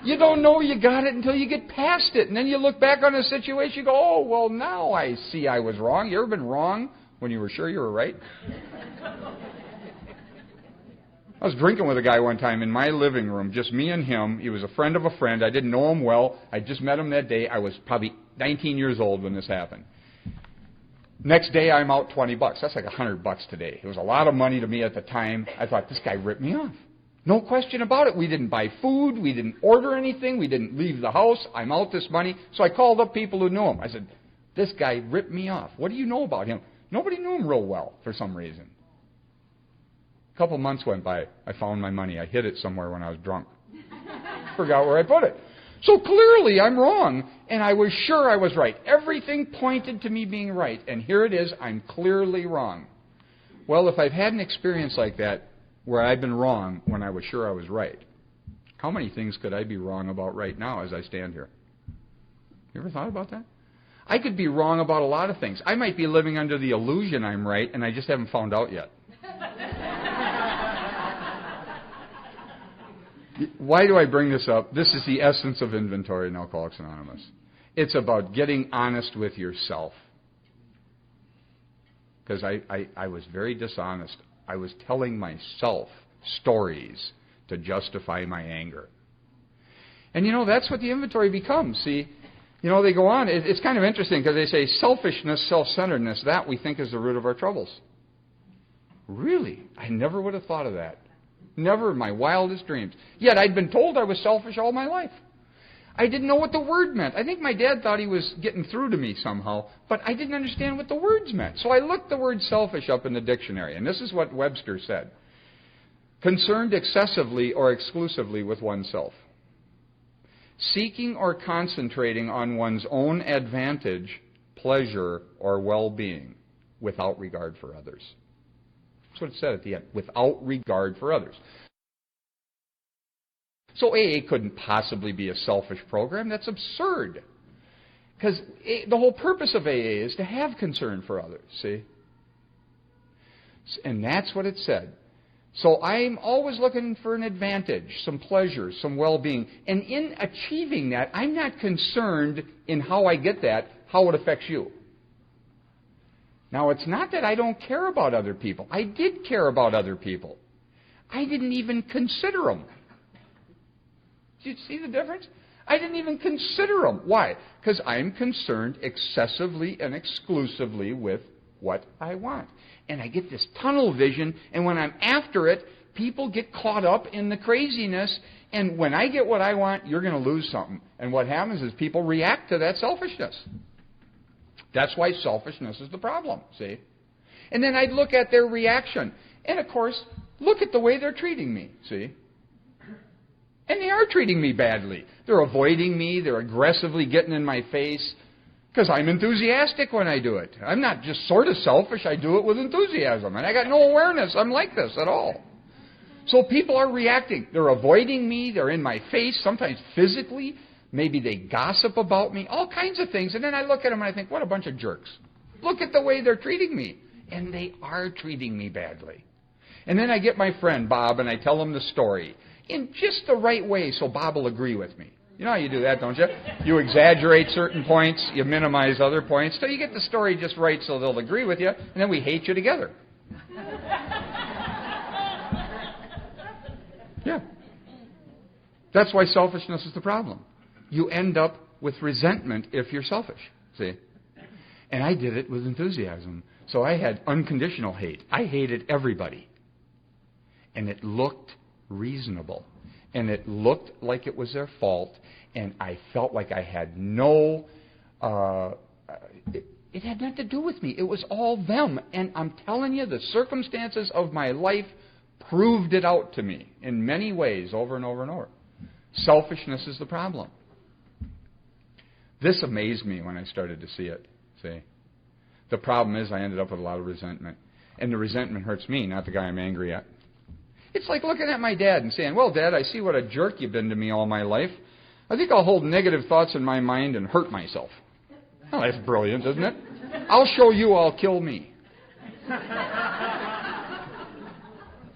B: You don't know you got it until you get past it. And then you look back on a situation, you go, oh, well, now I see I was wrong. You ever been wrong when you were sure you were right? I was drinking with a guy one time in my living room, just me and him. He was a friend of a friend. I didn't know him well. I just met him that day. I was probably 19 years old when this happened. Next day, I'm out $20. That's like $100 today. It was a lot of money to me at the time. I thought, this guy ripped me off. No question about it. We didn't buy food. We didn't order anything. We didn't leave the house. I'm out this money. So I called up people who knew him. I said, this guy ripped me off. What do you know about him? Nobody knew him real well for some reason. A couple months went by. I found my money. I hid it somewhere when I was drunk. Forgot where I put it. So clearly I'm wrong, and I was sure I was right. Everything pointed to me being right, and here it is, I'm clearly wrong. Well, if I've had an experience like that where I've been wrong when I was sure I was right, how many things could I be wrong about right now as I stand here? You ever thought about that? I could be wrong about a lot of things. I might be living under the illusion I'm right, and I just haven't found out yet. Why do I bring this up? This is the essence of inventory in Alcoholics Anonymous. It's about getting honest with yourself. Because I was very dishonest. I was telling myself stories to justify my anger. And that's what the inventory becomes. See, they go on. It's kind of interesting because they say selfishness, self-centeredness, that we think is the root of our troubles. Really? I never would have thought of that. Never in my wildest dreams. Yet I'd been told I was selfish all my life. I didn't know what the word meant. I think my dad thought he was getting through to me somehow, but I didn't understand what the words meant. So I looked the word selfish up in the dictionary, and this is what Webster said. Concerned excessively or exclusively with oneself. Seeking or concentrating on one's own advantage, pleasure, or well-being without regard for others. That's what it said at the end, without regard for others. So AA couldn't possibly be a selfish program. That's absurd. Because the whole purpose of AA is to have concern for others, see? And that's what it said. So I'm always looking for an advantage, some pleasure, some well-being. And in achieving that, I'm not concerned in how I get that, how it affects you. Now, it's not that I don't care about other people. I did care about other people. I didn't even consider them. Do you see the difference? I didn't even consider them. Why? Because I'm concerned excessively and exclusively with what I want. And I get this tunnel vision, and when I'm after it, people get caught up in the craziness, and when I get what I want, you're going to lose something. And what happens is people react to that selfishness. That's why selfishness is the problem, see? And then I'd look at their reaction. And, of course, look at the way they're treating me, see? And they are treating me badly. They're avoiding me. They're aggressively getting in my face because I'm enthusiastic when I do it. I'm not just sort of selfish. I do it with enthusiasm. And I got no awareness I'm like this at all. So people are reacting. They're avoiding me. They're in my face, sometimes physically. Maybe they gossip about me, all kinds of things. And then I look at them and I think, what a bunch of jerks. Look at the way they're treating me. And they are treating me badly. And then I get my friend, Bob, and I tell him the story in just the right way so Bob will agree with me. You know how you do that, don't you? You exaggerate certain points, you minimize other points, till you get the story just right so they'll agree with you, and then we hate you together. Yeah. That's why selfishness is the problem. You end up with resentment if you're selfish, see? And I did it with enthusiasm. So I had unconditional hate. I hated everybody. And it looked reasonable. And it looked like it was their fault. And I felt like I had no... It had nothing to do with me. It was all them. And I'm telling you, the circumstances of my life proved it out to me in many ways over and over and over. Selfishness is the problem. This amazed me when I started to see it. See? The problem is I ended up with a lot of resentment. And the resentment hurts me, not the guy I'm angry at. It's like looking at my dad and saying, well, Dad, I see what a jerk you've been to me all my life. I think I'll hold negative thoughts in my mind and hurt myself. Well, that's brilliant, isn't it? I'll show you I'll kill me.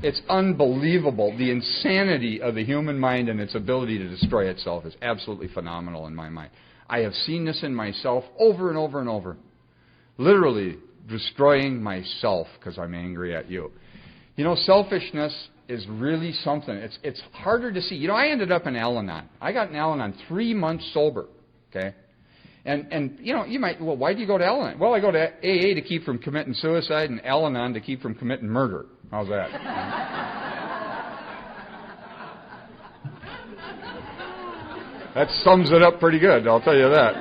B: It's unbelievable. The insanity of the human mind and its ability to destroy itself is absolutely phenomenal in my mind. I have seen this in myself over and over and over. Literally destroying myself because I'm angry at you. You know, selfishness is really something. It's harder to see. You know, I ended up in Al-Anon. I got in Al-Anon 3 months sober, okay? And you might, well, why do you go to Al-Anon? Well, I go to AA to keep from committing suicide and Al-Anon to keep from committing murder. How's that? That sums it up pretty good, I'll tell you that,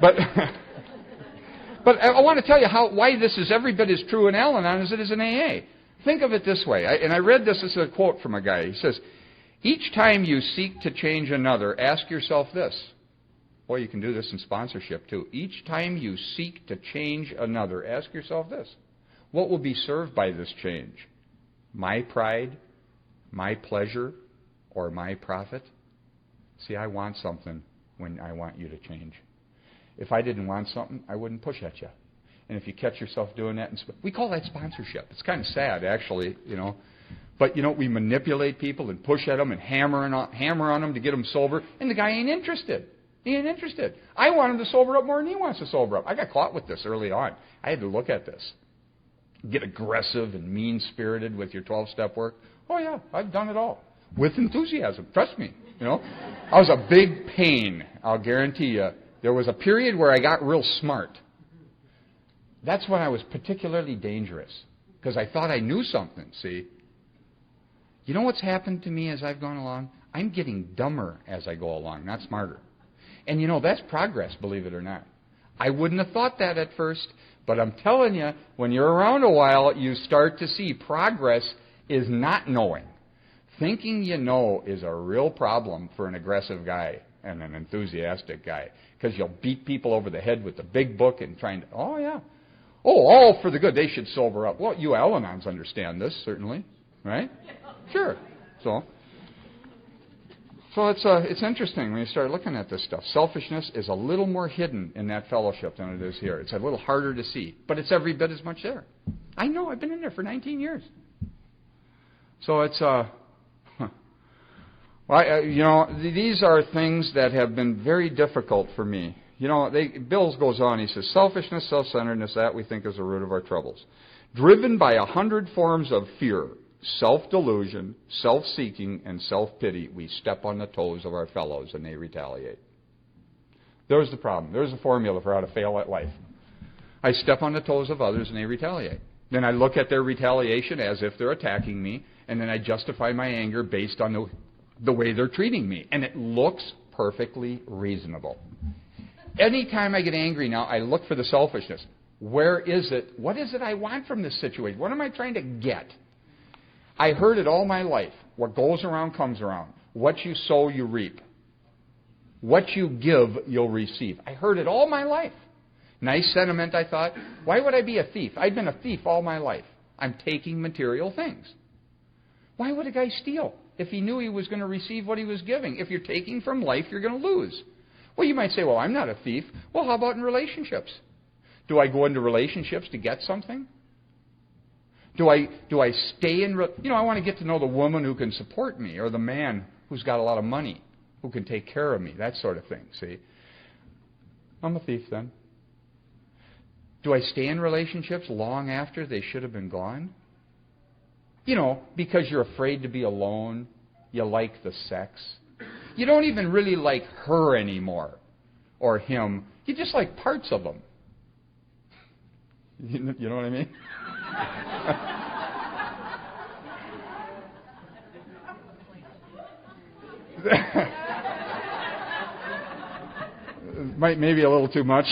B: But but I want to tell you why this is every bit as true in Al-Anon as it is in AA. Think of it this way, and I read this as a quote from a guy. He says, each time you seek to change another, ask yourself this. Well, you can do this in sponsorship too. Each time you seek to change another, ask yourself this. What will be served by this change? My pride, my pleasure, or my profit? See, I want something when I want you to change. If I didn't want something, I wouldn't push at you. And if you catch yourself doing that, we call that sponsorship. It's kind of sad, actually, But, we manipulate people and push at them and hammer on them to get them sober, and the guy ain't interested. He ain't interested. I want him to sober up more than he wants to sober up. I got caught with this early on. I had to look at this. Get aggressive and mean-spirited with your 12-step work. Oh, yeah, I've done it all. With enthusiasm. Trust me. I was a big pain, I'll guarantee you. There was a period where I got real smart. That's when I was particularly dangerous, because I thought I knew something, see. You know what's happened to me as I've gone along? I'm getting dumber as I go along, not smarter. And that's progress, believe it or not. I wouldn't have thought that at first, but I'm telling you, when you're around a while, you start to see progress is not knowing. Thinking you know is a real problem for an aggressive guy and an enthusiastic guy, because you'll beat people over the head with the big book and trying to, oh, yeah. Oh, all for the good. They should sober up. Well, you Al-Anons understand this, certainly, right? Sure. So it's interesting when you start looking at this stuff. Selfishness is a little more hidden in that fellowship than it is here. It's a little harder to see, but it's every bit as much there. I know. I've been in there for 19 years. So it's these are things that have been very difficult for me. Bills goes on. He says, selfishness, self-centeredness, that we think is the root of our troubles. Driven by 100 forms of fear, self-delusion, self-seeking, and self-pity, we step on the toes of our fellows and they retaliate. There's the problem. There's the formula for how to fail at life. I step on the toes of others and they retaliate. Then I look at their retaliation as if they're attacking me, and then I justify my anger based on the way they're treating me. And it looks perfectly reasonable. Anytime I get angry now, I look for the selfishness. Where is it? What is it I want from this situation? What am I trying to get? I heard it all my life. What goes around comes around. What you sow, you reap. What you give, you'll receive. I heard it all my life. Nice sentiment, I thought. Why would I be a thief? I've been a thief all my life. I'm taking material things. Why would a guy steal if he knew he was going to receive what he was giving? If you're taking from life, you're going to lose. Well, you might say, well, I'm not a thief. Well, how about in relationships? Do I go into relationships to get something? Do I stay in... I want to get to know the woman who can support me, or the man who's got a lot of money, who can take care of me, that sort of thing, see? I'm a thief then. Do I stay in relationships long after they should have been gone? Because you're afraid to be alone, you like the sex. You don't even really like her anymore, or him. You just like parts of them. You know what I mean? Maybe a little too much.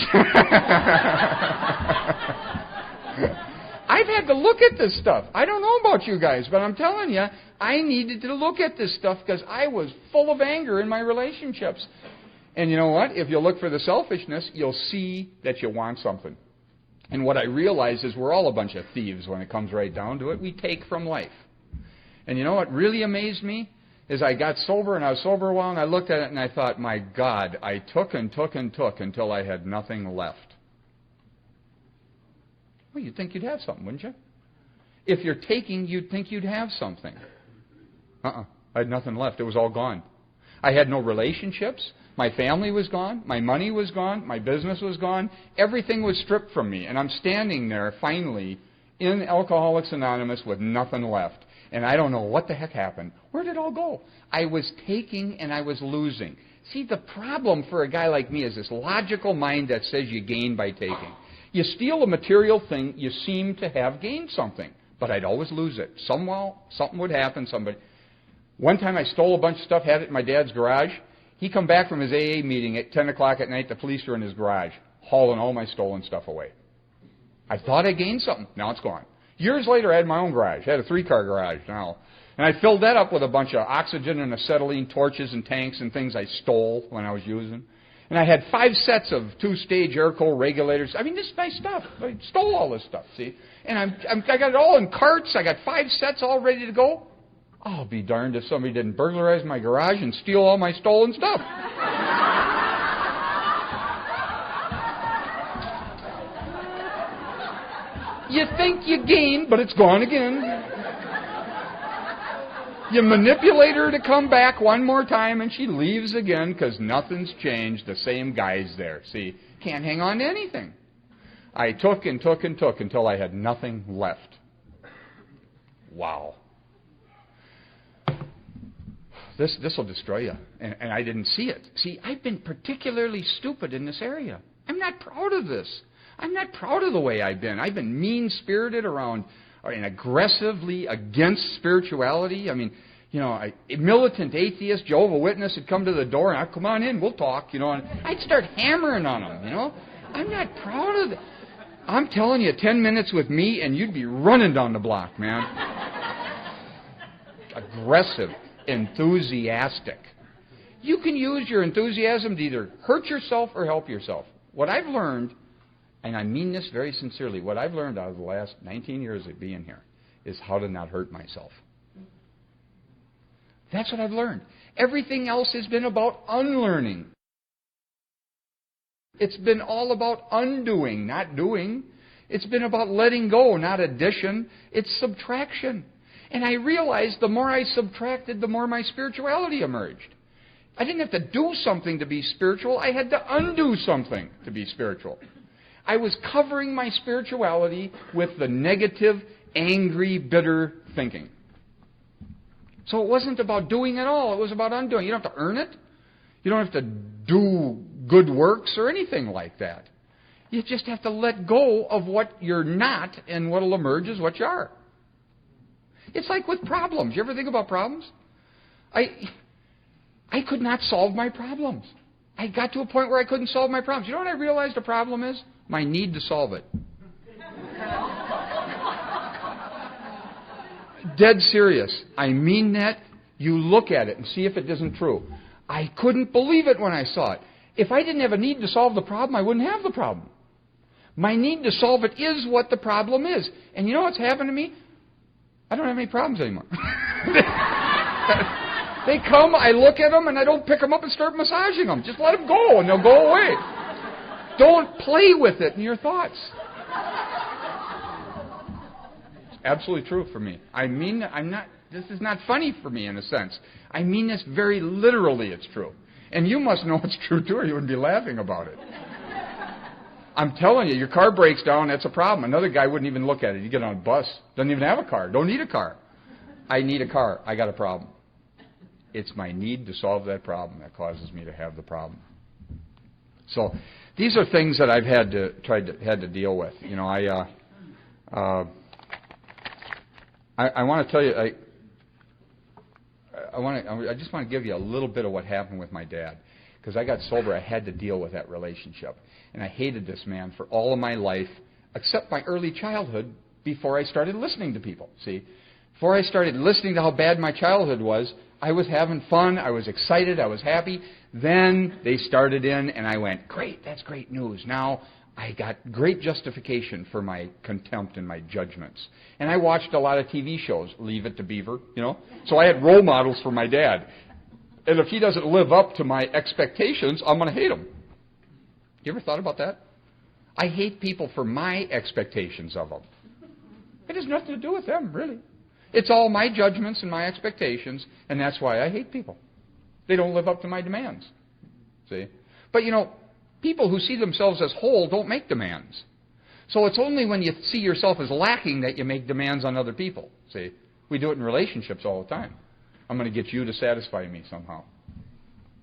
B: I've had to look at this stuff. I don't know about you guys, but I'm telling you, I needed to look at this stuff because I was full of anger in my relationships. And you know what? If you look for the selfishness, you'll see that you want something. And what I realize is we're all a bunch of thieves when it comes right down to it. We take from life. And you know what really amazed me? Is I got sober, and I was sober a while, and I looked at it, and I thought, my God, I took and took and took until I had nothing left. Well, you'd think you'd have something, wouldn't you? If you're taking, you'd think you'd have something. I had nothing left. It was all gone. I had no relationships. My family was gone. My money was gone. My business was gone. Everything was stripped from me. And I'm standing there, finally, in Alcoholics Anonymous with nothing left. And I don't know what the heck happened. Where did it all go? I was taking and I was losing. See, the problem for a guy like me is this logical mind that says you gain by taking. You steal a material thing, you seem to have gained something. But I'd always lose it. Somehow, something would happen. One time I stole a bunch of stuff, had it in my dad's garage. He come back from his AA meeting at 10 o'clock at night. The police were in his garage, hauling all my stolen stuff away. I thought I gained something. Now it's gone. Years later, I had my own garage. I had a 3-car garage now. And I filled that up with a bunch of oxygen and acetylene torches and tanks and things I stole when I was using. And I had 5 sets of 2-stage air-cooled regulators. I mean, this is my stuff. I stole all this stuff, see? And I got it all in carts. I got 5 sets all ready to go. I'll be darned if somebody didn't burglarize my garage and steal all my stolen stuff. You think you gained, but it's gone again. You manipulate her to come back one more time, and she leaves again because nothing's changed. The same guy's there. See, can't hang on to anything. I took and took and took until I had nothing left. Wow. This will destroy you. And I didn't see it. See, I've been particularly stupid in this area. I'm not proud of this. I'm not proud of the way I've been. I've been mean-spirited around and aggressively against spirituality. I mean, you know, a militant atheist, Jehovah's Witness would come to the door and I'd come on in, we'll talk, you know, and I'd start hammering on them, you know. I'm not proud of it. I'm telling you, 10 minutes with me and you'd be running down the block, man. Aggressive, enthusiastic. You can use your enthusiasm to either hurt yourself or help yourself. What I've learned, and I mean this very sincerely, what I've learned out of the last 19 years of being here is how to not hurt myself. That's what I've learned. Everything else has been about unlearning. It's been all about undoing, not doing. It's been about letting go, not addition. It's subtraction. And I realized the more I subtracted, the more my spirituality emerged. I didn't have to do something to be spiritual. I had to undo something to be spiritual. I was covering my spirituality with the negative, angry, bitter thinking. So it wasn't about doing at all. It was about undoing. You don't have to earn it. You don't have to do good works or anything like that. You just have to let go of what you're not, and what will emerge is what you are. It's like with problems. You ever think about problems? I could not solve my problems. I got to a point where I couldn't solve my problems. You know what I realized the problem is? My need to solve it. Dead serious. I mean that. You look at it and see if it isn't true. I couldn't believe it when I saw it. If I didn't have a need to solve the problem, I wouldn't have the problem. My need to solve it is what the problem is. And you know what's happened to me? I don't have any problems anymore. They come, I look at them, and I don't pick them up and start massaging them. Just let them go, and they'll go away. Don't play with it in your thoughts. It's absolutely true for me. I mean, this is not funny for me in a sense. I mean this very literally, it's true. And you must know it's true too, or you wouldn't be laughing about it. I'm telling you, your car breaks down, that's a problem. Another guy wouldn't even look at it. You get on a bus, doesn't even have a car, don't need a car. I need a car, I got a problem. It's my need to solve that problem that causes me to have the problem. So these are things that I've had to deal with. You know, I want to tell you, I just want to give you a little bit of what happened with my dad. Because I got sober, I had to deal with that relationship. And I hated this man for all of my life, except my early childhood, before I started listening to people. See, before I started listening to how bad my childhood was, I was having fun, I was excited, I was happy. Then they started in, and I went, great, that's great news. Now I got great justification for my contempt and my judgments. And I watched a lot of TV shows, Leave It to Beaver, you know. So I had role models for my dad. And if he doesn't live up to my expectations, I'm going to hate him. You ever thought about that? I hate people for my expectations of them. It has nothing to do with them, really. It's all my judgments and my expectations, and that's why I hate people. They don't live up to my demands. See? But, you know, people who see themselves as whole don't make demands. So it's only when you see yourself as lacking that you make demands on other people. See? We do it in relationships all the time. I'm going to get you to satisfy me somehow.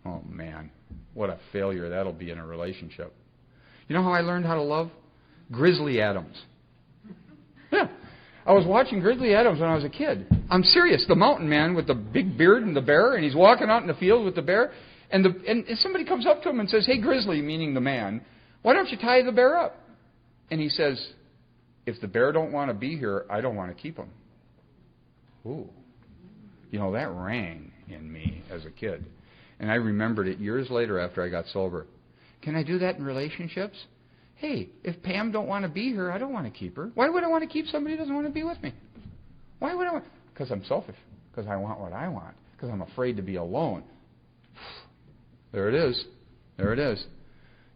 B: Oh, man, what a failure that'll be in a relationship. You know how I learned how to love? Grizzly Adams. Yeah. I was watching Grizzly Adams when I was a kid. I'm serious. The mountain man with the big beard and the bear, and he's walking out in the field with the bear, and somebody comes up to him and says, "Hey, Grizzly," meaning the man, "why don't you tie the bear up?" And he says, "If the bear don't want to be here, I don't want to keep him." Ooh. You know, that rang in me as a kid. And I remembered it years later after I got sober. Can I do that in relationships? Hey, if Pam don't want to be here, I don't want to keep her. Why would I want to keep somebody who doesn't want to be with me? Why would I want? Because I'm selfish. Because I want what I want. Because I'm afraid to be alone. There it is. There it is.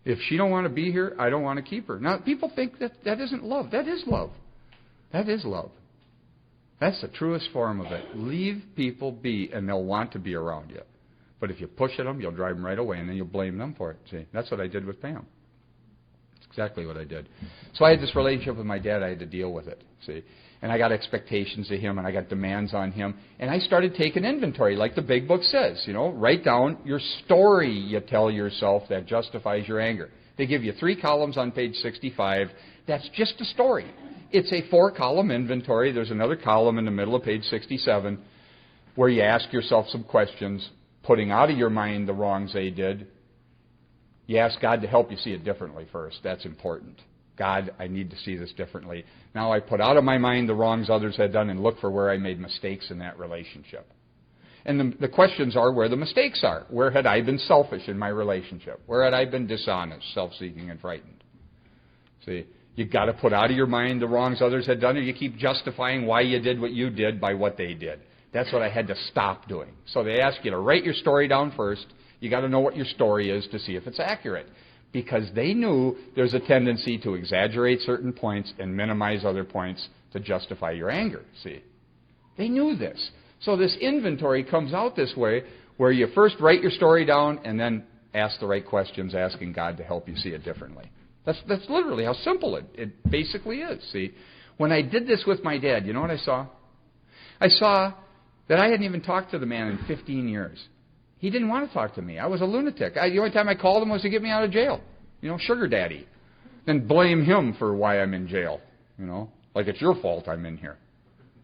B: If she don't want to be here, I don't want to keep her. Now, people think that isn't love. That is love. That is love. That's the truest form of it. Leave people be, and they'll want to be around you. But if you push at them, you'll drive them right away, and then you'll blame them for it. See, that's what I did with Pam. That's exactly what I did. So I had this relationship with my dad. I had to deal with it. See, and I got expectations of him, and I got demands on him, and I started taking inventory, like the big book says. You know, write down your story you tell yourself that justifies your anger. They give you 3 columns on page 65. That's just a story. It's a 4-column inventory. There's another column in the middle of page 67 where you ask yourself some questions, putting out of your mind the wrongs they did. You ask God to help you see it differently first. That's important. God, I need to see this differently. Now I put out of my mind the wrongs others had done and look for where I made mistakes in that relationship. And the questions are where the mistakes are. Where had I been selfish in my relationship? Where had I been dishonest, self-seeking, and frightened? See, you've got to put out of your mind the wrongs others had done, or you keep justifying why you did what you did by what they did. That's what I had to stop doing. So they ask you to write your story down first. You got to know what your story is to see if it's accurate. Because they knew there's a tendency to exaggerate certain points and minimize other points to justify your anger. See? They knew this. So this inventory comes out this way, where you first write your story down and then ask the right questions, asking God to help you see it differently. That's literally how simple it basically is. See? When I did this with my dad, you know what I saw? I saw that I hadn't even talked to the man in 15 years. He didn't want to talk to me. I was a lunatic. The only time I called him was to get me out of jail. You know, sugar daddy. Then blame him for why I'm in jail. You know, like it's your fault I'm in here.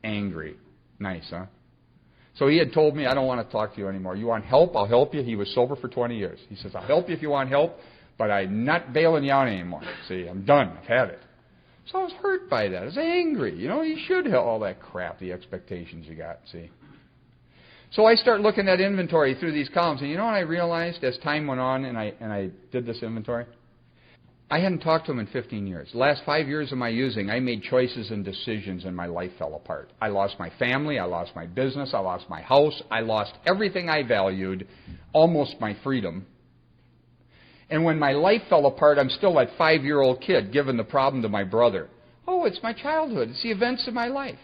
B: Angry. Nice, huh? So he had told me, I don't want to talk to you anymore. You want help? I'll help you. He was sober for 20 years. He says, I'll help you if you want help, but I'm not bailing you out anymore. See, I'm done. I've had it. So I was hurt by that. I was angry. You know, you should have all that crap, the expectations you got, see. So I start looking at inventory through these columns, and you know what I realized as time went on and I did this inventory? I hadn't talked to him in 15 years. The last 5 years of my using, I made choices and decisions and my life fell apart. I lost my family, I lost my business, I lost my house, I lost everything I valued, almost my freedom. And when my life fell apart, I'm still that 5-year-old kid giving the problem to my brother. Oh, it's my childhood. It's the events of my life.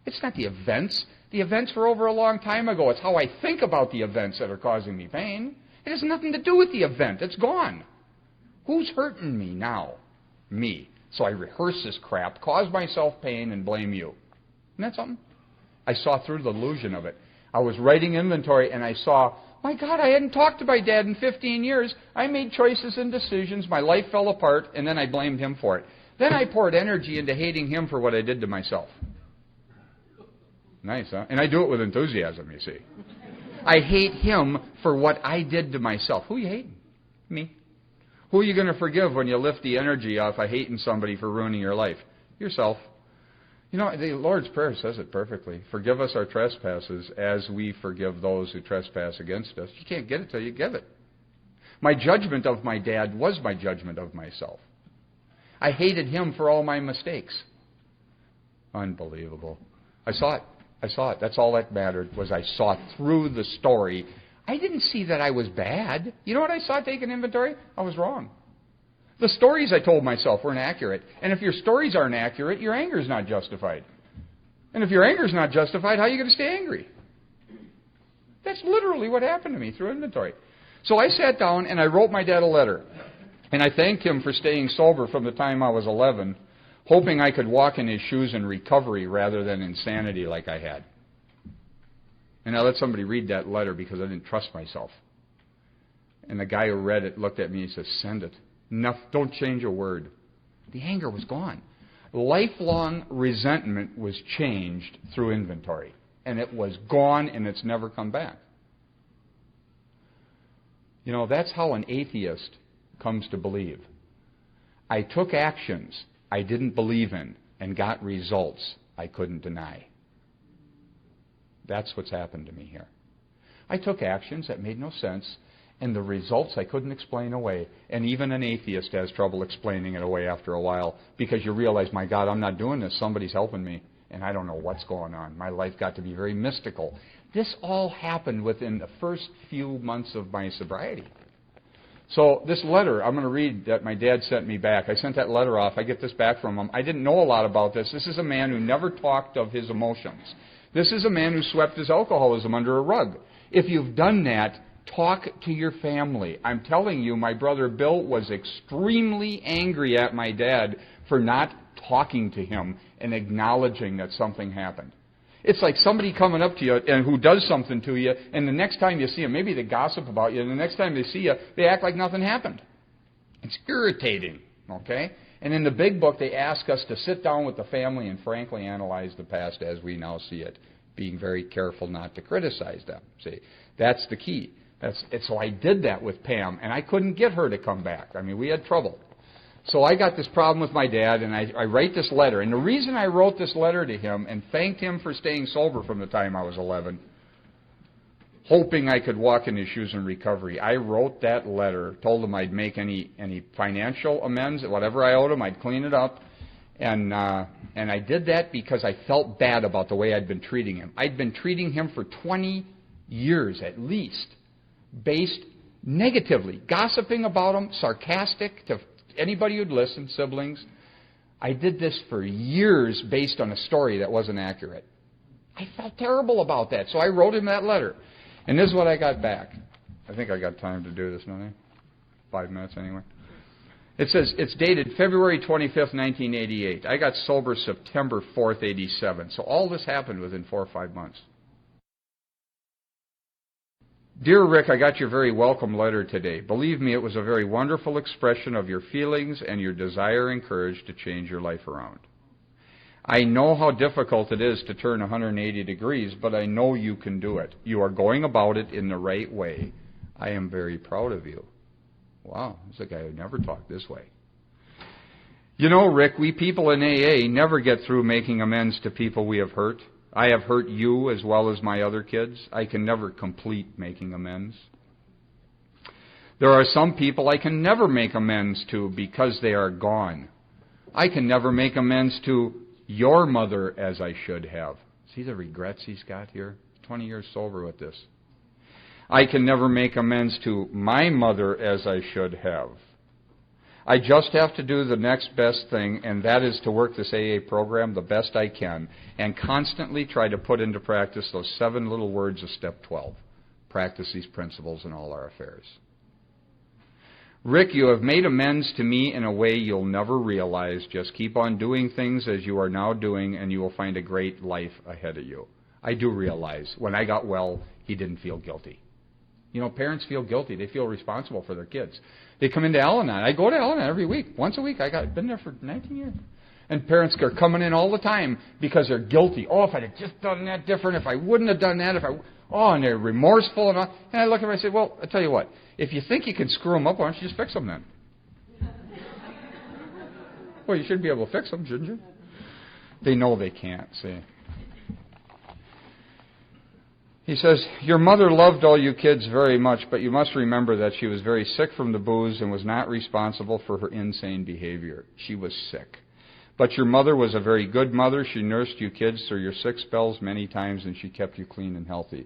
B: It's not the events. The events were over a long time ago. It's how I think about the events that are causing me pain. It has nothing to do with the event. It's gone. Who's hurting me now? Me. So I rehearse this crap, cause myself pain, and blame you. Isn't that something? I saw through the illusion of it. I was writing inventory, and I saw, my God, I hadn't talked to my dad in 15 years. I made choices and decisions. My life fell apart, and then I blamed him for it. Then I poured energy into hating him for what I did to myself. Nice, huh? And I do it with enthusiasm, you see. I hate him for what I did to myself. Who are you hating? Me. Who are you going to forgive when you lift the energy off of hating somebody for ruining your life? Yourself. You know, the Lord's Prayer says it perfectly. Forgive us our trespasses as we forgive those who trespass against us. You can't get it till you give it. My judgment of my dad was my judgment of myself. I hated him for all my mistakes. Unbelievable. I saw it. That's all that mattered, was I saw through the story. I didn't see that I was bad. You know what I saw taking inventory? I was wrong. The stories I told myself weren't accurate. And if your stories aren't accurate, your anger is not justified. And if your anger is not justified, how are you going to stay angry? That's literally what happened to me through inventory. So I sat down and I wrote my dad a letter. And I thanked him for staying sober from the time I was 11, hoping I could walk in his shoes in recovery rather than insanity like I had. And I let somebody read that letter because I didn't trust myself. And the guy who read it looked at me and he says, send it. Don't change a word. The anger was gone. Lifelong resentment was changed through inventory. And it was gone, and it's never come back. You know, that's how an atheist comes to believe. I took actions I didn't believe in and got results I couldn't deny. That's what's happened to me here. I took actions that made no sense, and the results I couldn't explain away. And even an atheist has trouble explaining it away after a while, because you realize, my God, I'm not doing this. Somebody's helping me, and I don't know what's going on. My life got to be very mystical. This all happened within the first few months of my sobriety. So this letter I'm going to read that my dad sent me back. I sent that letter off. I get this back from him. I didn't know a lot about this. This is a man who never talked of his emotions. This is a man who swept his alcoholism under a rug. If you've done that, talk to your family. I'm telling you, my brother Bill was extremely angry at my dad for not talking to him and acknowledging that something happened. It's like somebody coming up to you and who does something to you, and the next time you see them, maybe they gossip about you, and the next time they see you, they act like nothing happened. It's irritating, okay? And in the big book, they ask us to sit down with the family and frankly analyze the past as we now see it, being very careful not to criticize them. See, that's the key. So I did that with Pam, and I couldn't get her to come back. I mean, we had trouble. So I got this problem with my dad, and I write this letter. And the reason I wrote this letter to him and thanked him for staying sober from the time I was 11, hoping I could walk in his shoes in recovery, I wrote that letter, told him I'd make any financial amends, whatever I owed him, I'd clean it up. And I did that because I felt bad about the way I'd been treating him. I'd been treating him for 20 years at least, based negatively, gossiping about him, sarcastic to anybody who'd listen, siblings. I did this for years based on a story that wasn't accurate. I felt terrible about that, so I wrote him that letter. And this is what I got back. I think I got time to do this, don't I? 5 minutes anyway. It says, it's dated February 25th, 1988. I got sober September 4th, 87. So all this happened within 4 or 5 months. Dear Rick, I got your very welcome letter today. Believe me, it was a very wonderful expression of your feelings and your desire and courage to change your life around. I know how difficult it is to turn 180 degrees, but I know you can do it. You are going about it in the right way. I am very proud of you. Wow, this is a guy who never talked this way. You know, Rick, we people in AA never get through making amends to people we have hurt. I have hurt you as well as my other kids. I can never complete making amends. There are some people I can never make amends to because they are gone. I can never make amends to your mother as I should have. See the regrets he's got here? 20 years sober with this. I can never make amends to my mother as I should have. I just have to do the next best thing, and that is to work this AA program the best I can and constantly try to put into practice those 7 little words of Step 12. Practice these principles in all our affairs. Rick, you have made amends to me in a way you'll never realize. Just keep on doing things as you are now doing, and you will find a great life ahead of you. I do realize when I got well, he didn't feel guilty. You know, parents feel guilty. They feel responsible for their kids. They come into Al-Anon. I go to Al-Anon every week. Once a week. I've been there for 19 years. And parents are coming in all the time because they're guilty. Oh, if I'd have just done that different, if I wouldn't have done that, and they're remorseful. And I look at them and I say, well, I'll tell you what. If you think you can screw them up, why don't you just fix them then? Well, you should be able to fix them, shouldn't you? They know they can't, see. He says, your mother loved all you kids very much, but you must remember that she was very sick from the booze and was not responsible for her insane behavior. She was sick. But your mother was a very good mother. She nursed you kids through your sick spells many times, and she kept you clean and healthy.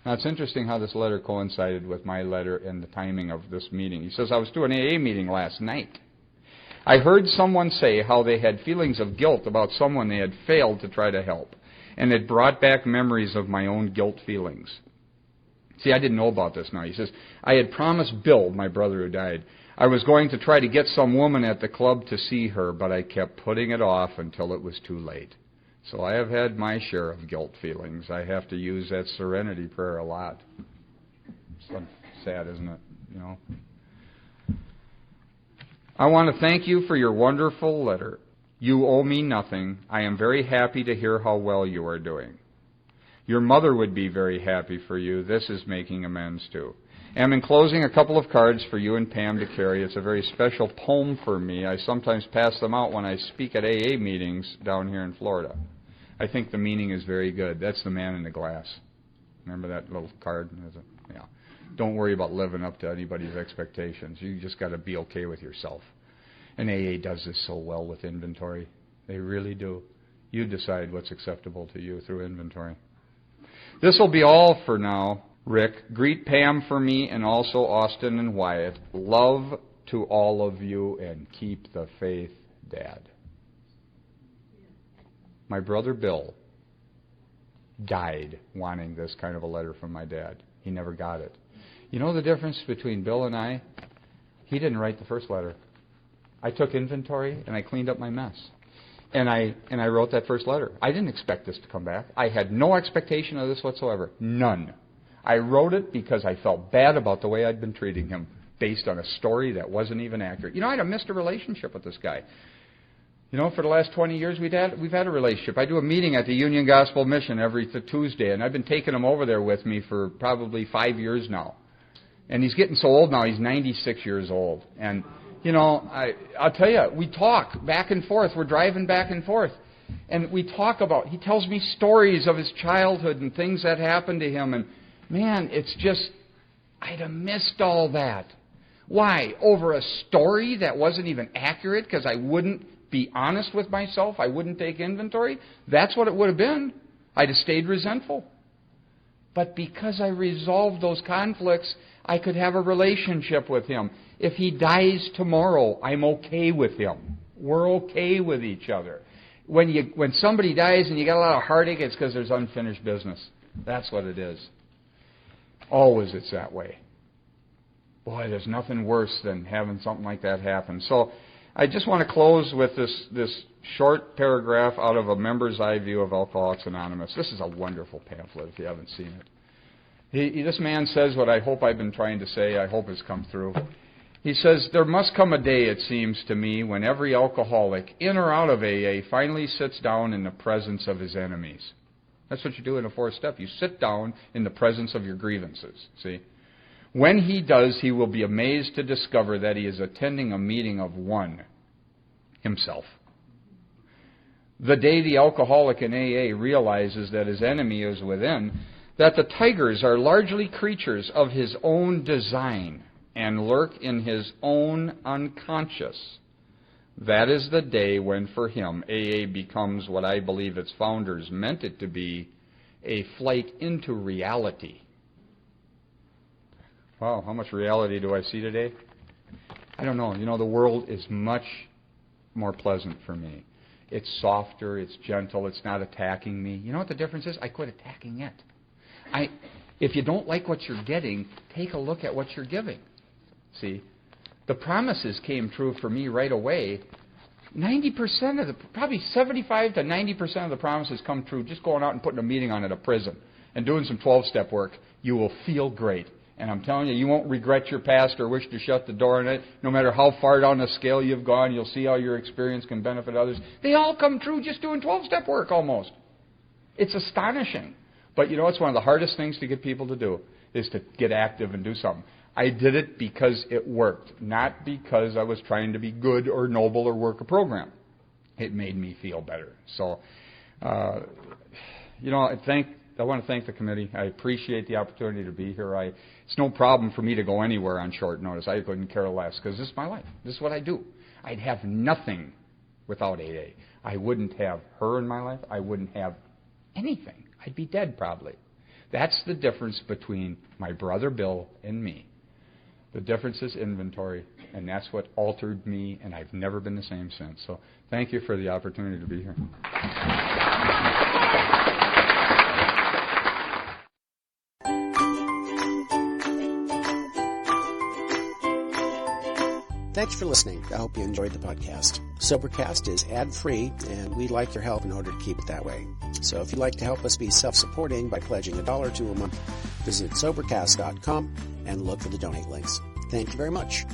B: Now, it's interesting how this letter coincided with my letter and the timing of this meeting. He says, I was to an AA meeting last night. I heard someone say how they had feelings of guilt about someone they had failed to try to help. And it brought back memories of my own guilt feelings. See, I didn't know about this now. He says, I had promised Bill, my brother who died, I was going to try to get some woman at the club to see her, but I kept putting it off until it was too late. So I have had my share of guilt feelings. I have to use that serenity prayer a lot. It's sad, isn't it? I want to thank you for your wonderful letter. You owe me nothing. I am very happy to hear how well you are doing. Your mother would be very happy for you. This is making amends too. I'm enclosing a couple of cards for you and Pam to carry. It's a very special poem for me. I sometimes pass them out when I speak at AA meetings down here in Florida. I think the meaning is very good. That's the man in the glass. Remember that little card? Yeah. Don't worry about living up to anybody's expectations. You just got to be okay with yourself. And AA does this so well with inventory. They really do. You decide what's acceptable to you through inventory. This will be all for now, Rick. Greet Pam for me and also Austin and Wyatt. Love to all of you and keep the faith, Dad. My brother Bill died wanting this kind of a letter from my dad. He never got it. You know the difference between Bill and I? He didn't write the first letter. I took inventory and I cleaned up my mess. And I wrote that first letter. I didn't expect this to come back. I had no expectation of this whatsoever. None. I wrote it because I felt bad about the way I'd been treating him based on a story that wasn't even accurate. I'd have missed a relationship with this guy. For the last 20 years we've had a relationship. I do a meeting at the Union Gospel Mission every Tuesday, and I've been taking him over there with me for probably 5 years now. And he's getting so old now, he's 96 years old. And, I'll tell you, we talk back and forth. We're driving back and forth. And we talk about, he tells me stories of his childhood and things that happened to him. And, man, it's just, I'd have missed all that. Why? Over a story that wasn't even accurate because I wouldn't be honest with myself. I wouldn't take inventory. That's what it would have been. I'd have stayed resentful. But because I resolved those conflicts, I could have a relationship with him. If he dies tomorrow, I'm okay with him. We're okay with each other. When somebody dies and you got a lot of heartache, it's because there's unfinished business. That's what it is. Always it's that way. Boy, there's nothing worse than having something like that happen. So I just want to close with this short paragraph out of a member's eye view of Alcoholics Anonymous. This is a wonderful pamphlet if you haven't seen it. This man says what I hope I've been trying to say. I hope it's come through. He says, there must come a day, it seems to me, when every alcoholic, in or out of AA, finally sits down in the presence of his enemies. That's what you do in a fourth step. You sit down in the presence of your grievances. See? When he does, he will be amazed to discover that he is attending a meeting of one, himself. The day the alcoholic in AA realizes that his enemy is within, that the tigers are largely creatures of his own design and lurk in his own unconscious, that is the day when for him AA becomes what I believe its founders meant it to be, a flight into reality. Wow, how much reality do I see today? I don't know. The world is much more pleasant for me. It's softer, it's gentle, it's not attacking me. You know what the difference is? I quit attacking it. If you don't like what you're getting, take a look at what you're giving. See, the promises came true for me right away. 90% of probably 75 to 90% of the promises come true just going out and putting a meeting on at a prison and doing some 12-step work. You will feel great. And I'm telling you, you won't regret your past or wish to shut the door on it. No matter how far down the scale you've gone, you'll see how your experience can benefit others. They all come true just doing 12-step work almost. It's astonishing. But it's one of the hardest things to get people to do is to get active and do something. I did it because it worked, not because I was trying to be good or noble or work a program. It made me feel better. So, I want to thank the committee. I appreciate the opportunity to be here. It's no problem for me to go anywhere on short notice. I couldn't care less because this is my life. This is what I do. I'd have nothing without AA. I wouldn't have her in my life. I wouldn't have anything. I'd be dead probably. That's the difference between my brother Bill and me. The difference is inventory, and that's what altered me, and I've never been the same since. So thank you for the opportunity to be here.
A: Thanks for listening. I hope you enjoyed the podcast. Sobercast is ad-free, and we'd like your help in order to keep it that way. So if you'd like to help us be self-supporting by pledging $1 or $2 a month, visit Sobercast.com and look for the donate links. Thank you very much.